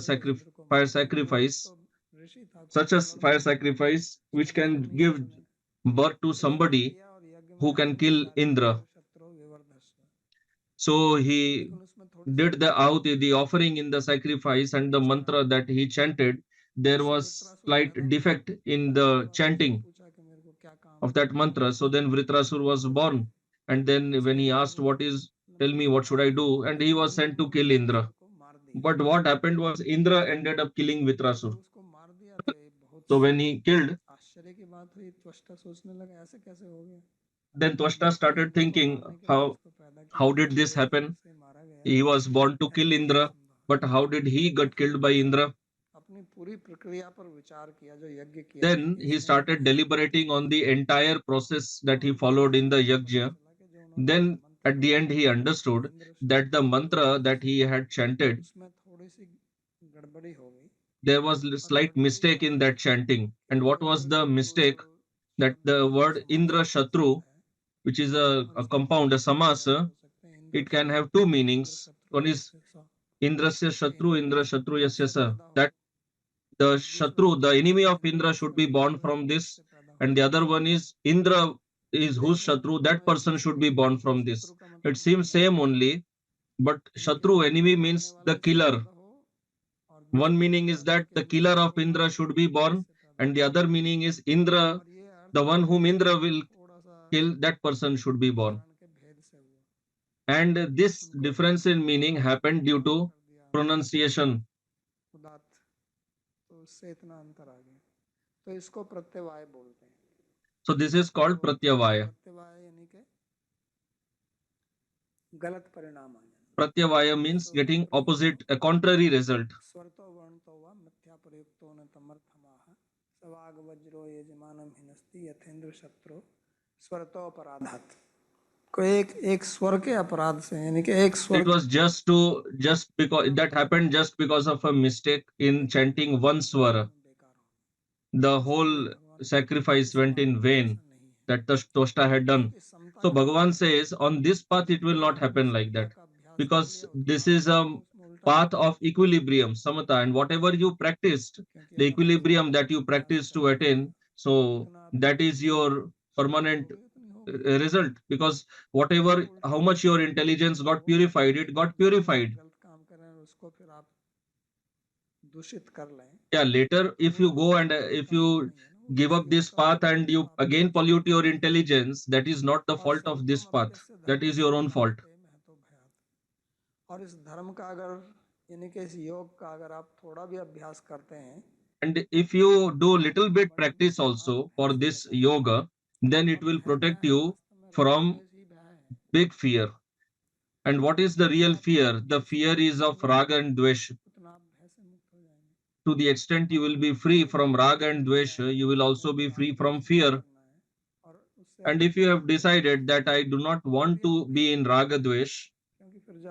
fire sacrifice, such as fire sacrifice which can give birth to somebody who can kill Indra. So he did the ahuti, the offering in the sacrifice, and the mantra that he chanted, there was slight defect in the chanting of that mantra. So then Vritrasur was born. And then when he asked, tell me, what should I do? And he was sent to kill Indra. But what happened was Indra ended up killing Vritrasur. So when he killed, then Twashta started thinking, how did this happen? He was born to kill Indra, but how did he get killed by Indra? Then he started deliberating on the entire process that he followed in the yajna. Then at the end he understood that the mantra that he had chanted, there was a slight mistake in that chanting. And what was the mistake? That the word Indra Shatru which is a compound, a samasa, it can have two meanings. One is Indrasya Shatru, Indra Shatru Yasya Sa. That the Shatru, the enemy of Indra, should be born from this. And the other one is Indra is whose Shatru, that person should be born from this. It seems same only, but Shatru, enemy, means the killer. One meaning is that the killer of Indra should be born, and the other meaning is Indra, the one whom Indra will kill, that person should be born. And this difference in meaning happened due to pronunciation. So this is called pratyavaya. Pratyavaya means getting opposite, a contrary result.
एक स्वर के अपराध से, यानी कि एक स्वर,
It was just because that happened just because of a mistake in chanting one swara. The whole sacrifice went in vain that the Toshta had done. So Bhagavan says, on this path it will not happen like that, because this is a path of equilibrium, samatha, and whatever you practiced, the equilibrium that you practiced to attain, so that is your permanent result, because whatever, how much your intelligence got purified, it got purified. Yeah, later if you go and if you give up this path and you again pollute your intelligence, that is not the fault of this path, that is your own fault. And if you do little bit practice also for this yoga, then it will protect you from big fear. And what is the real fear? The fear is of raga and dvesha. To the extent you will be free from raga and dvesha, you will also be free from fear. And if you have decided that I do not want to be in raga dvesh,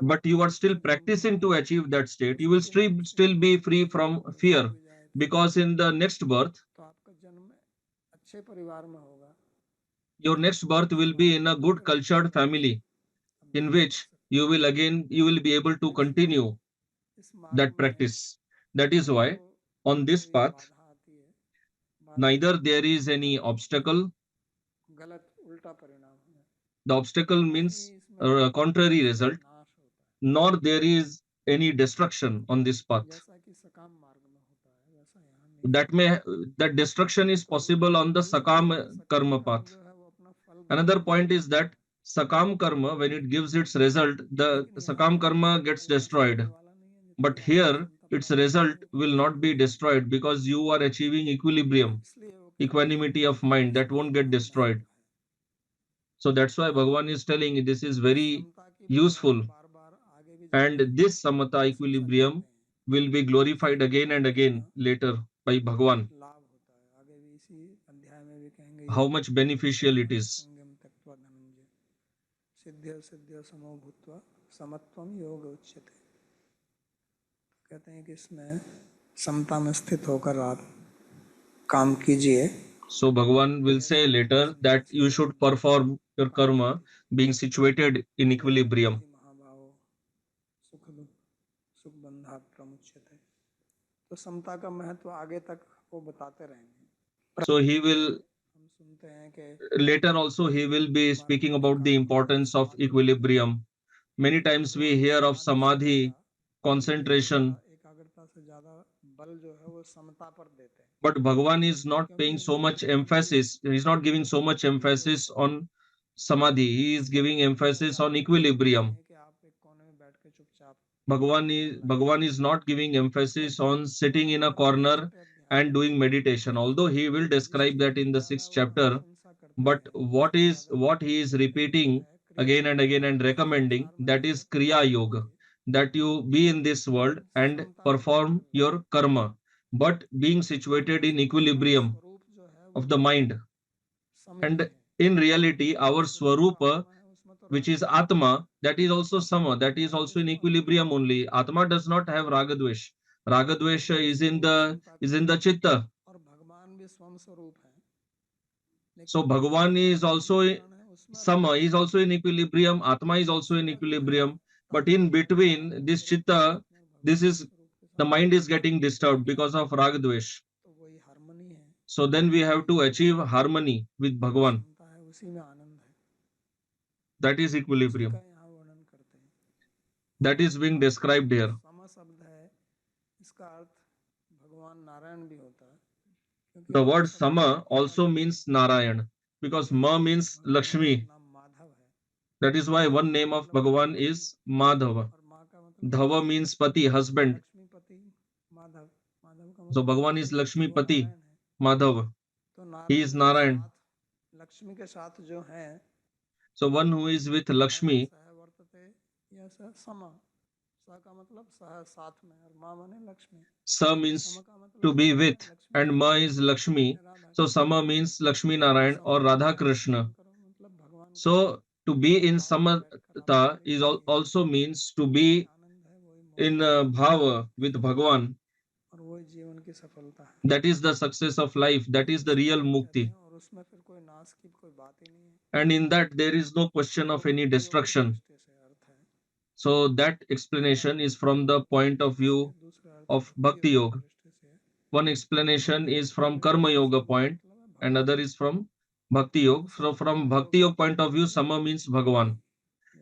but you are still practicing to achieve that state, you will still be free from fear, because in the next birth, your next birth will be in a good cultured family, in which you will be able to continue that practice. That is why on this path, neither there is any obstacle. The obstacle means a contrary result, nor there is any destruction on this path. That destruction is possible on the sakam karma path. Another point is that sakam karma, when it gives its result, the sakam karma gets destroyed. But here, its result will not be destroyed, because you are achieving equilibrium, equanimity of mind, that won't get destroyed. So that's why Bhagavan is telling this is very useful. And this samatha equilibrium will be glorified again and again later by Bhagavan. How much beneficial it is.
कहते हैं कि इसमें समता में स्थित होकर आप काम कीजिए.
So Bhagavan will say later that you should perform your karma being situated in equilibrium.
तो समता का महत्व आगे तक वो बताते रहेंगे.
So he will later also he will be speaking about the importance of equilibrium. Many times we hear of samadhi, concentration, but Bhagavan is not paying so much emphasis, he is not giving so much emphasis on samadhi, he is giving emphasis on equilibrium. Bhagavan is not giving emphasis on sitting in a corner and doing meditation, although he will describe that in the 6th chapter. But what he is repeating again and again and recommending, that is Kriya Yoga, that you be in this world and perform your karma, but being situated in equilibrium of the mind. And in reality, our Swarupa, which is Atma, that is also Sama, that is also in equilibrium only. Atma does not have Ragadvesh. Ragadvesha is in the Chitta. So Bhagavan is also Sama is also in equilibrium, Atma is also in equilibrium, but in between this Chitta, this is the mind is getting disturbed because of Raga Dvesh.
तो वही harmony है,
So then we have to achieve harmony with Bhagavan.
क्षमता है, उसी में आनंद है,
That is
उसी
equilibrium.
का यहाँ वर्णन करते हैं।
That is being described here.
सम शब्द है, इसका अर्थ भगवान नारायण भी होता है, क्योंकि
The
म
word
शब्द
Sama
का
also
earth
means Narayan because Ma means
भगवान का
Lakshmi.
नाम माधव है,
That is why one name of Bhagavan is Madhava.
और माँ का मतलब
Dhava means Pati, husband.
Lakshmipati, Madhav, Madhav का
So
मतलब
Bhagavan is Lakshmi
वो
Pati,
नारायण है।
Madhava.
तो
He
नारायण
is
के
Narayan.
साथ, लक्ष्मी के साथ जो है,
So one who is with Lakshmi,
सह वर्तते या सह समा, स का मतलब सह साथ में, और माँ माने लक्ष्मी,
Sa
सम
means
का मतलब
to be
साथ में
with
Lakshmi
and Ma
Narayan
is Lakshmi.
Radha
So
Krishna.
Sama means Lakshmi Narayan or Radha Krishna.
करो मतलब भगवान का
So to be in
भाव में बैठकर आप
Samata
कार्य
is
कीजिए,
also means to
वही
be
आनंद है, वही मोक्ष
in
है,
Bhava with Bhagavan.
और वही जीवन की सफलता है।
That is the success of life. That is the real
इसको कहते
mukti.
हैं, और उसमें फिर कोई नाश की कोई बात ही नहीं है,
And in that there is no question
वो
of any
भक्ति योग की
destruction.
दृष्टि से अर्थ है।
So that explanation is from the point of view
दूसरा अर्थ
of
भक्ति
Bhakti
योग की
Yoga.
दृष्टि से है।
One explanation
भक्ति
is
योग
from
की
Karma
दृष्टि से
Yoga
sama
point
मतलब है
and
भक्ति
other
योग।
is from Bhakti Yoga. So from Bhakti Yoga point of view, Sama means Bhagavan.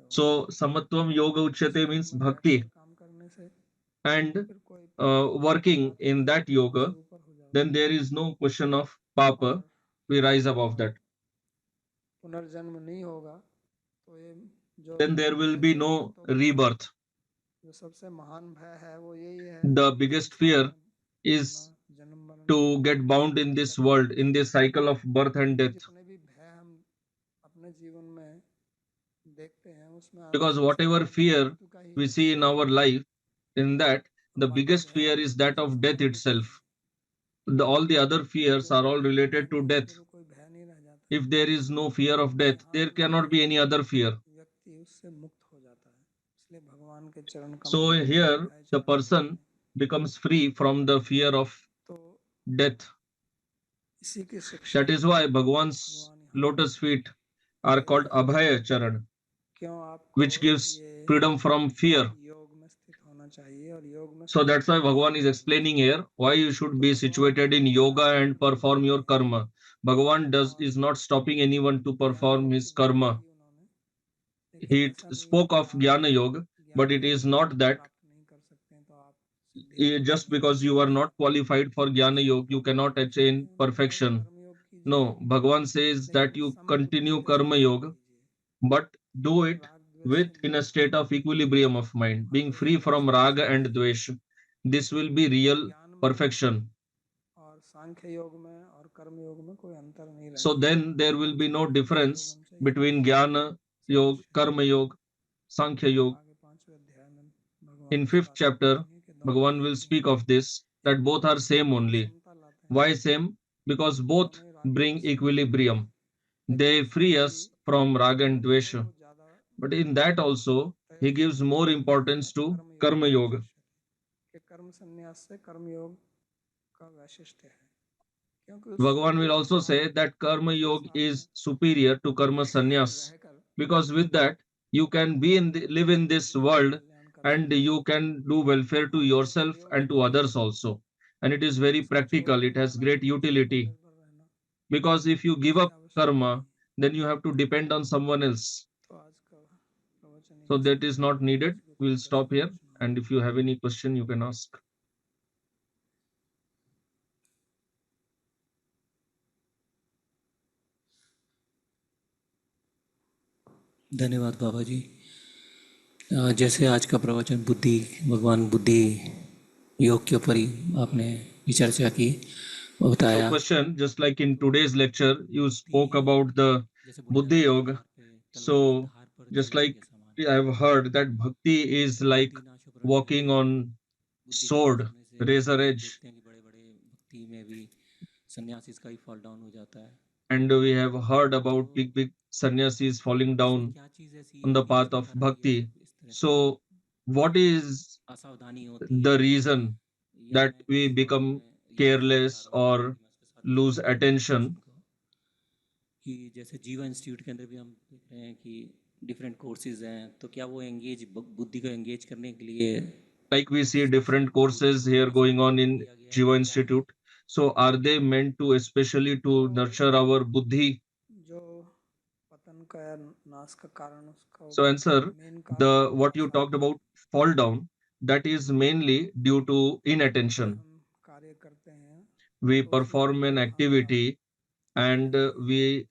So Samatvam Yoga Uchyate means Bhakti.
काम करने से
And
फिर कोई पाप
working in that
से
yoga,
ऊपर हो जाता
then there is no question of Papa. We rise above that.
पुनर्जन्म नहीं होगा, तो ये जो
Then there will
भय
be
जो है,
no
तो
rebirth.
जो सबसे महान भय है वो यही है,
The biggest fear is
जन्म मरण
to get bound in this world, in this cycle of birth and death.
जितने भी भय हम अपने जीवन में देखते हैं, उसमें
Because
सबसे
whatever
बड़ा भय
fear
मृत्यु का ही
we
है।
see in our life, in that the
बाकी
biggest
भय
fear is that of
सबसे
death
बड़ा मृत्यु है।
itself. All the other fears are all related to death.
फिर कोई भय नहीं रह जाता,
If there is no fear of death, there cannot be any other fear.
व्यक्ति उससे मुक्त हो जाता है, इसलिए भगवान के चरण कमल
So
में
here
भय
the
चढ़ाते
person
हैं।
becomes free from the fear of
तो
death.
इसी की शिक्षा
That is why Bhagwan's
भगवान यहाँ
lotus feet are called Abhaya Charan,
क्यों आपको
which gives
ये
freedom from fear.
योग में स्थित होना चाहिए, और योग में
So that's why Bhagavan is explaining here why you should be situated in yoga and perform your karma. Bhagavan is not stopping anyone to perform his karma. He spoke of Jnana Yoga, but it is not that just because you are not qualified for Jnana Yoga, you cannot attain perfection. No, Bhagavan says that you continue Karma Yoga, but do it with in a state of equilibrium of mind, being free from Raga and Dvesha. This will be real perfection.
और सांख्य योग में और कर्म योग में कोई अंतर नहीं रहेगा।
So then there will be no difference between Jnana Yoga, Karma Yoga, Sankhya Yoga. In 5th chapter, Bhagavan will speak of this, that both are same only. Why same? Because both bring equilibrium. They free us from raga and dvesha. But in that also, he gives more importance to karma yoga.
कर्म संन्यास से कर्म योग का वैशिष्ट्य है, क्योंकि
Bhagavan will also say that karma yoga is superior to karma sannyas, because with that you can live in this world and you can do welfare to yourself and to others also. And it is very practical, it has great utility. Because if you give up karma, then you have to depend on someone else. So that is not needed. We'll stop here. And if you have any question, you can ask.
धन्यवाद बाबा जी। जैसे आज का प्रवचन भगवान बुद्धि योग के ऊपर ही आपने चर्चा की, बताया।
So question, just like in today's lecture, you spoke about the Buddhi Yoga. So just like I've heard that bhakti is like walking on sword, razor edge. And we have heard about big sannyasis falling down on the path of bhakti. So what is the reason that we become careless or lose attention?
कि जैसे जीवा institute के अंदर भी हम देख रहे हैं कि डिफरेंट कोर्सेज हैं, तो क्या वो एंगेज बुद्धि को एंगेज करने के लिए
Like we see different courses here going on in Jiva Institute. So are they meant to especially to nurture our buddhi?
जो पतन का या नाश का कारण उसका
So answer,
मेन
the
कारण
what you talked about fall down, that is mainly due to inattention.
हम कार्य करते हैं
We
तो उसमें
perform an
ध्यान
activity and we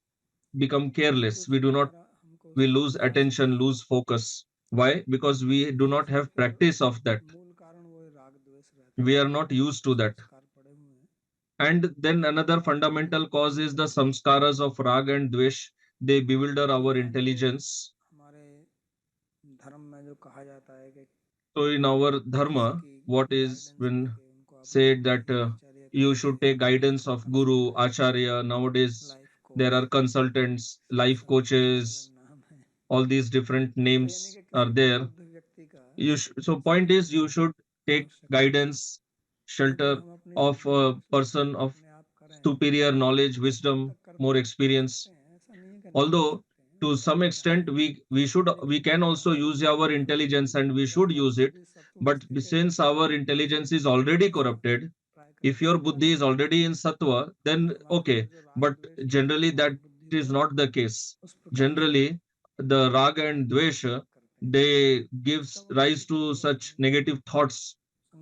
become careless. We do not,
हमको
we lose attention, lose focus. Why? Because we do not have practice of that.
मूल कारण वो राग द्वेष रहता
We are not used to that.
संस्कार पड़े हुए हैं
And then another fundamental cause is the samskaras of rag and dvesh. They bewilder our intelligence.
हमारे धर्म में जो कहा जाता है कि
So in our dharma, what is when said that you should take guidance of guru, acharya. Nowadays there are consultants, life coaches, all these different names are there. So point is you should take guidance, shelter of a person of superior knowledge, wisdom, more experience. Although to some extent we can also use our intelligence and we should use it, but since our intelligence is already corrupted, if your buddhi is already in sattva, then okay, but generally that is not the case. Generally the raga and dvesha, they gives rise to such negative thoughts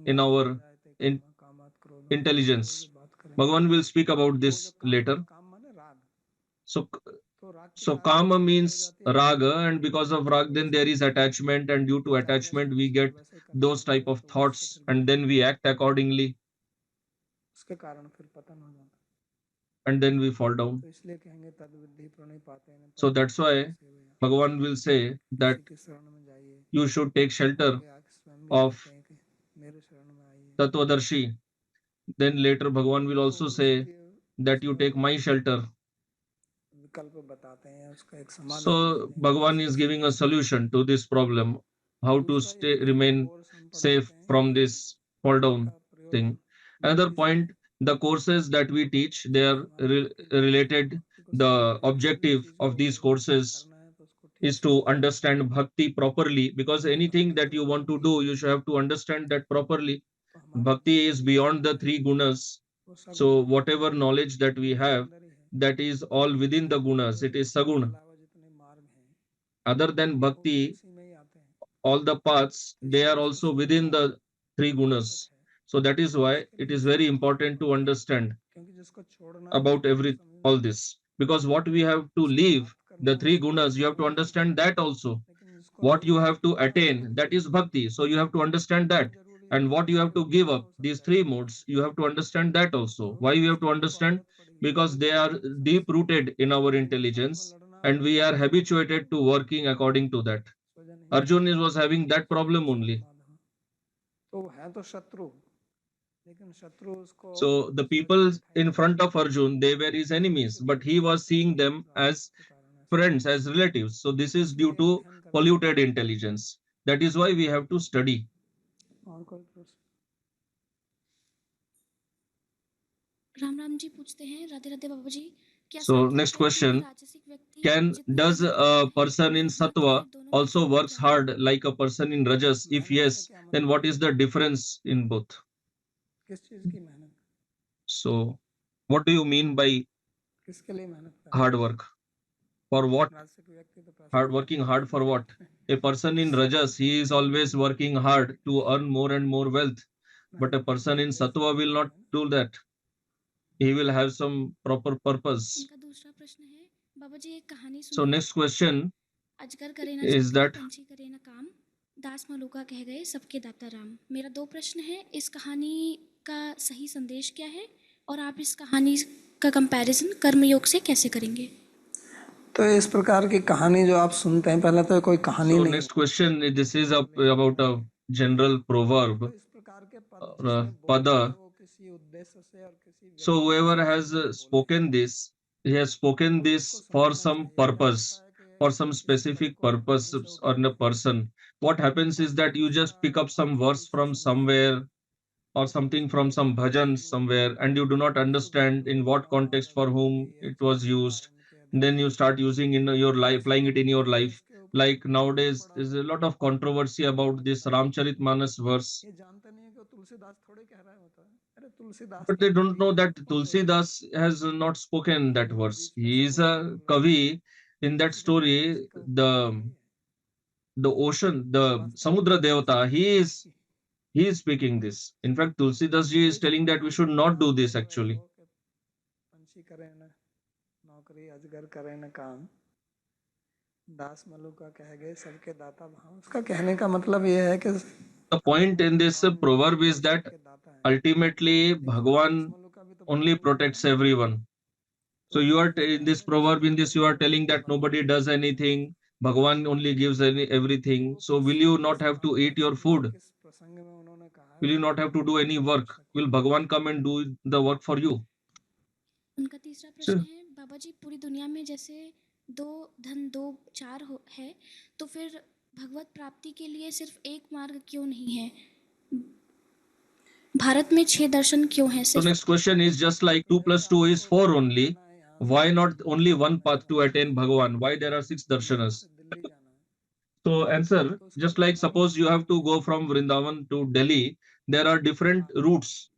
in our in intelligence. Bhagavan will speak about this later. So so kama means raga, and because of raga then there is attachment, and due to attachment we get those type of thoughts and then we act accordingly
उसके कारण फिर पतन हो जाता
and then we fall down.
तो इसलिए कहेंगे तद विद्धि प्रणिपाते हैं
So that's why Bhagavan will say that
के शरण में जाइए
you should take shelter of
मेरे शरण में आइए
Tattvadarshi. Then later Bhagavan will also say that you take my shelter.
विकल्प बताते हैं उसका एक समाधान
So Bhagavan is giving a solution to this problem, how to stay remain safe from this fall down thing. Another point, the courses that we teach, they are related. The objective of these courses is to understand bhakti properly, because anything that you want to do, you should have to understand that properly. Bhakti is beyond the three gunas. So whatever knowledge that we have, that is all within the gunas. It is saguna. Other than bhakti, all the paths, they are also within the three gunas. So that is why it is very important to understand about all this. Because what we have to leave, the three gunas, you have to understand that also. What you have to attain, that is bhakti. So you have to understand that. And what you have to give up, these three modes, you have to understand that also. Why you have to understand? Because they are deep rooted in our intelligence and we are habituated to working according to that. Arjun was having that problem only. So the people in front of Arjun, they were his enemies, but he was seeing them as friends, as relatives. So this is due to polluted intelligence. That is why we have to study.
Ram ji पूछते हैं, राधे राधे बाबा जी, क्या
So next question, does a person in sattva also works hard like a person in rajas? If yes, then what is the difference in both? So what do you mean by hard work? For what? Working hard for what? A person in rajas, he is always working hard to earn more and more wealth, but a person in sattva will not do that. He will have some proper purpose.
इनका दूसरा प्रश्न है, बाबा जी एक कहानी
So
सुनी,
next question
अजगर करे ना
is
छाती,
that
पंछी करे ना काम, दास मलूका कह गए सबके दाता राम। मेरा दो प्रश्न है, इस कहानी का सही संदेश क्या है और आप इस कहानी का कंपैरिजन कर्मयोग से कैसे करेंगे?
तो इस प्रकार की कहानी जो आप सुनते हैं, पहले तो कोई कहानी
so
नहीं,
next question, this is about a general proverb
इस प्रकार के पद
or
जिसमें
a
बोलते
pada.
हैं, वो किसी उद्देश्य से और किसी
So whoever has spoken this, he has spoken this for some purpose, for some specific purpose on a person. What happens is that you just pick up some verse from somewhere or something from some bhajan somewhere and you do not understand in what context for whom it was used. then you start using in your life, applying it in your life. Like nowadays, there's a lot of controversy about this Ramcharitmanas verse,
ये जानते नहीं है कि वो तुलसीदास थोड़े कह रहा होता है। अरे तुलसीदास
but
तो
they don't
कवि
know
है,
that
वो कह रहे
Tulsidas has not spoken that verse. He is a kavi. In that story, the the ocean, the Samudra Devata, he is speaking this. In fact, Tulsidas ji is telling that we should not do this actually.
पंछी करे न नौकरी, अजगर करे न काम, दास मलुका कह गए सबके दाता भाव। उसका कहने का मतलब ये है कि
The point in this proverb is that
सबके दाता है।
ultimately
दास
Bhagwan
मलुका भी तो
only protects everyone. So you are in this proverb, in this you are telling that nobody does anything, Bhagwan only gives everything. So will you not have to eat your food?
किस प्रसंग में उन्होंने कहा
Will you not have to do any work? Will Bhagwan come and do the work for you?
उनका तीसरा
So,
प्रश्न है, बाबा जी पूरी दुनिया में जैसे दो धन दो चार है, तो फिर भगवत प्राप्ति के लिए सिर्फ एक मार्ग क्यों नहीं है? भारत में 6 दर्शन क्यों हैं?
so
सिर्फ
next question is just like 2 plus 2 is 4 only. Why not only one path to attain Bhagwan? Why there are 6 darshanas?
Delhi जाना है
So answer, just like suppose you have to go from Vrindavan to Delhi, there are different routes.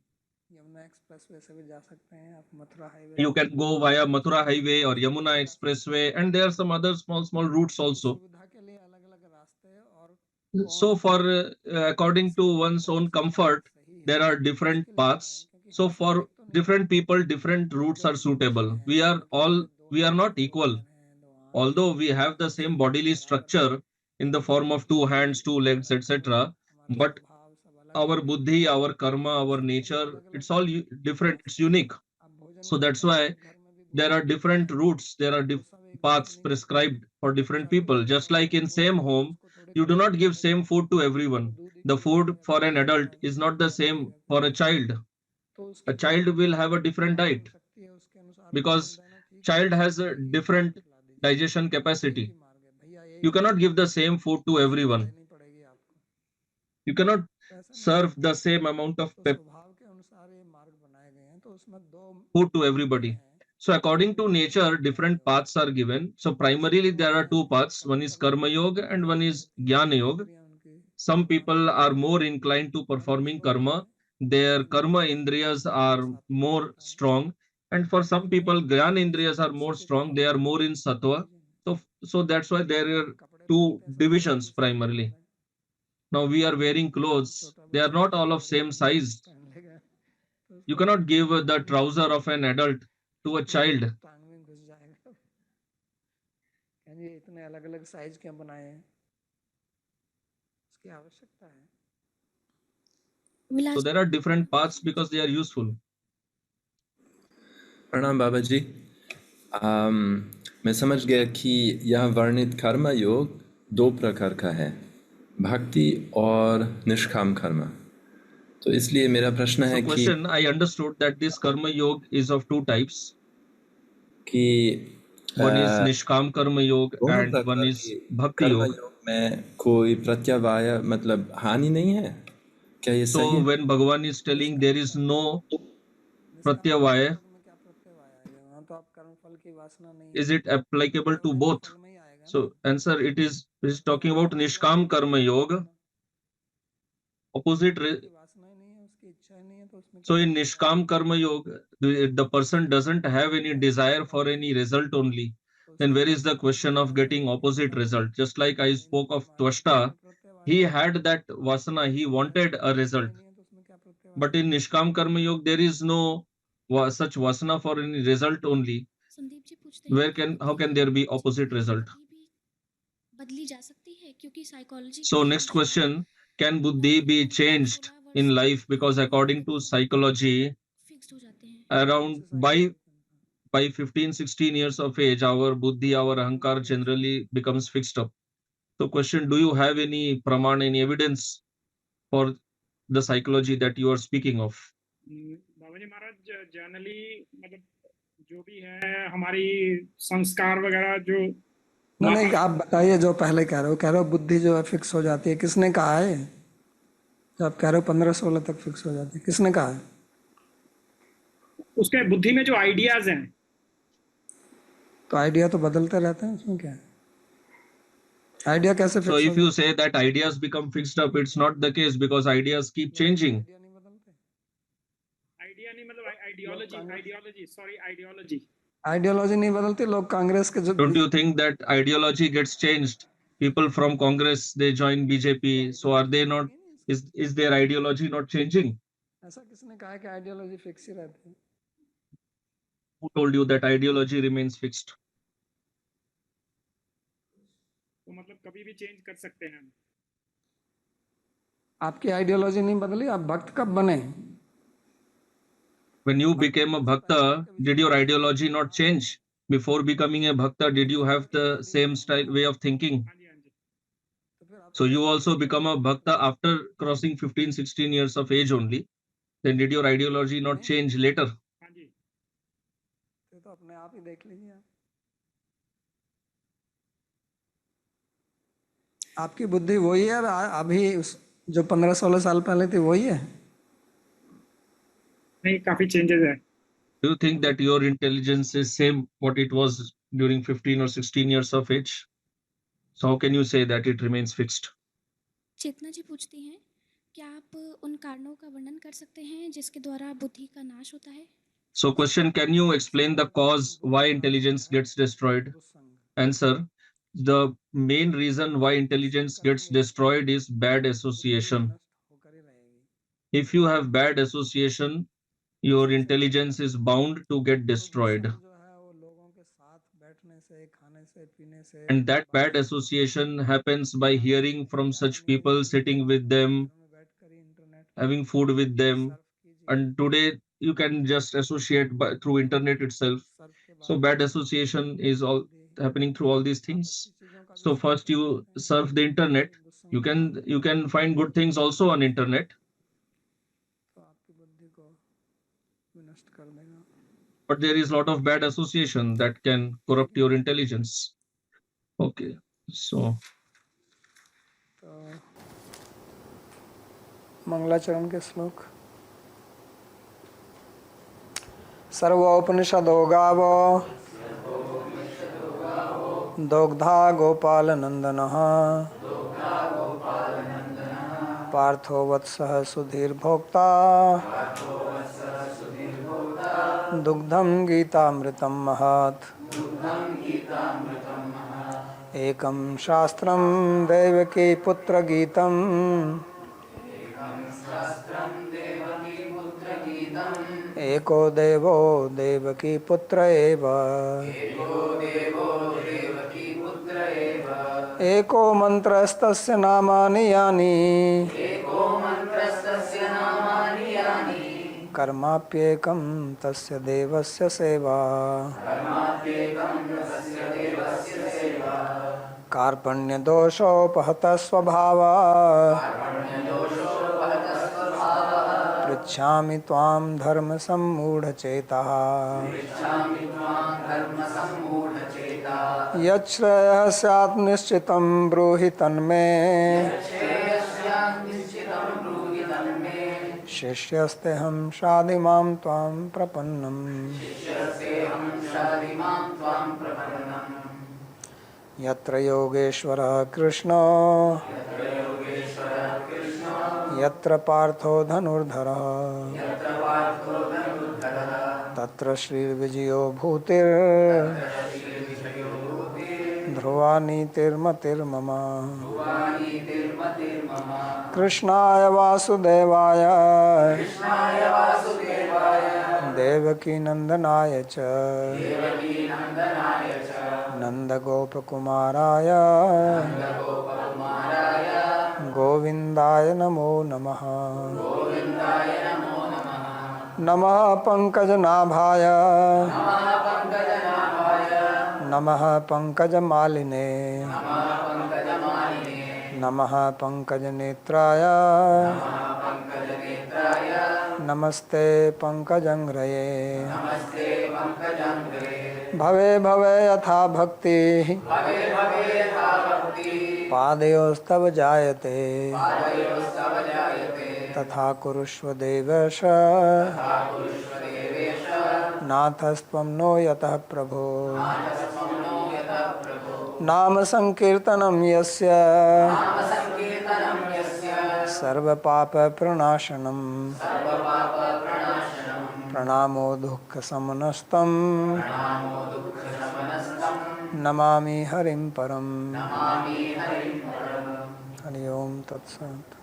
Yamuna expressway से भी जा सकते हैं आप, Mathura highway
You can go via Mathura Highway or Yamuna Expressway, and there are some other small routes also.
सुविधा के लिए अलग अलग रास्ते और
So for according to one's own comfort, there are different paths. So for different people, different routes are suitable. We are not equal. Although we have the same bodily structure in the form of 2 hands, 2 legs, etc., but our buddhi, our karma, our nature, it's all different, it's unique. So that's why there are different routes, there are paths prescribed for different people. Just like in same home, you do not give same food to everyone. The food for an adult is not the same for a child. A child will have a different diet because child has a different digestion capacity. You cannot give the same food to everyone. You cannot serve the same amount of food to everybody. So according to nature, different paths are given. So primarily there are 2 paths. One is Karma Yoga and one is Jnana Yoga. Some people are more inclined to performing karma. Their karma indriyas are more strong. And for some people, Jnana indriyas are more strong. They are more in sattva. So that's why there are 2 divisions primarily. Now we are wearing clothes. They are not all of same size. You cannot give the trouser of an adult to a child.
इतने अलग अलग size क्यों बनाए हैं, इसकी आवश्यकता है।
So there are different paths because they are useful.
प्रणाम बाबा जी। मैं समझ गया कि यह वर्णित कर्म योग 2 प्रकार का है, भक्ति और निष्काम कर्म। तो इसलिए मेरा प्रश्न है कि
I understood that this karma yoga is of 2 types.
कि
One is निष्काम कर्म योग and one is bhakti
कर्म
yoga.
योग में कोई प्रत्यवाय मतलब हानि नहीं है क्या? ये सही
So
है?
when Bhagavan is telling there is no pratyavaya,
तो आप कर्म फल की वासना नहीं,
is it applicable to both? So answer, it is talking about nishkam karma yoga, opposite. So in nishkam karma yoga, the person doesn't have any desire for any result only. Then where is the question of getting opposite result? Just like I spoke of Twashta, he had that vasana, he wanted a result. But in nishkam karma yoga, there is no such vasana for any result only. How can there be opposite result? So next question, can buddhi be changed in life? Because according to psychology, around by 15-16 years of age, our buddhi, our ahankar generally becomes fixed up. So question, do you have any praman, any evidence for the psychology that you are speaking of?
Baba ji Maharaj, generally मतलब जो भी है हमारी संस्कार वगैरह जो
नहीं, आप बताइए जो पहले कह रहे हो बुद्धि जो है फिक्स हो जाती है, किसने कहा है? जो आप कह रहे हो 15-16 तक फिक्स हो जाती है, किसने कहा है?
उसके बुद्धि में जो आइडियाज हैं
तो आइडिया तो बदलते रहते हैं, उसमें क्या है? आइडिया कैसे
So
fix
if you say that ideas become fixed up, it's not the case because ideas keep changing.
Idea नहीं बदलते?
आइडिया नहीं मतलब आइडियोलॉजी
आइडियोलॉजी नहीं बदलती। लोग कांग्रेस के जो
Don't you think that ideology gets changed? People from Congress, they join BJP. So are they not, is their ideology not changing?
ऐसा किसने कहा है कि आइडियोलॉजी फिक्स ही रहती है?
Who told you that ideology remains fixed?
तो मतलब कभी भी चेंज कर सकते हैं हम।
आपकी आइडियोलॉजी नहीं बदली, आप भक्त कब बने?
When you became a bhakta, did your ideology not change? Before becoming a bhakta, did you have the same style way of thinking?
हाँ जी हाँ जी।
तो फिर आप
So you also become a bhakta after crossing 15, 16 years of age only. Then did your ideology not change later?
हाँ जी।
तो अपने आप ही देख लीजिए आप। आपकी बुद्धि वही है अभी, उस जो 15-16 साल पहले थी वही है?
नहीं, काफी चेंजेस है।
Do you think that your intelligence is same what it was during 15 or 16 years of age? So how can you say that it remains fixed?
चेतना जी पूछती हैं, क्या आप उन कारणों का वर्णन कर सकते हैं जिसके द्वारा बुद्धि का नाश होता है?
So question, can you explain the cause why intelligence gets destroyed? Answer, the main reason why intelligence gets destroyed is bad association. If you have bad association, your intelligence is bound to get destroyed. And that bad association happens by hearing from such people, sitting with them, having food with them. And today you can just associate through internet itself. So bad association is all happening through all these things. So first you surf the internet. You can find good things also on internet. But there is a lot of bad association that can corrupt your intelligence. Okay, so
मंगलाचरण के श्लोक। सर्वोपनिषदो गावो दोग्धा गोपालनंदनः पार्थो वत्सः सुधीर्भोक्ता दुग्धं गीतामृतं महत्। एकं शास्त्रं देवकी पुत्र गीतं एको देवो देवकी पुत्र एव। एको मंत्रस्तस्य नामानि यानि कर्माप्येकं तस्य देवस्य सेवा। कार्पण्यदोषोपहतः स्वभावः पृच्छामि त्वां धर्मसम्मूढचेतः। यच्छ्रेयः स्यात् निश्चितं ब्रूहि तन्मे शिष्यस्तेऽहं शाधिमां त्वां प्रपन्नम्। यत्र योगेश्वरः कृष्णो यत्र पार्थो धनुर्धरः तत्र श्रीर्विजयो भूतिर् ध्रुवा नीतिर्मतिर्मम। कृष्णाय वासुदेवाय देवकीनन्दनाय च नन्दगोपकुमाराय गोविन्दाय नमो नमः। नमः पंकजनाभाय नमः पंकजमालिने नमः पंकजनेत्राय नमस्ते पंकजंघ्रये। भवे भवे यथा भक्ति पादयोस्तव जायते तथा कुरुष्व देवेश नाथस्त्वं नो यतः प्रभो नाम संकीर्तनं यस्य सर्वपापप्रणाशनं प्रणामो दुःखशमनस्तं नमामि हरिं परम्। हरि ओम तत्सत्।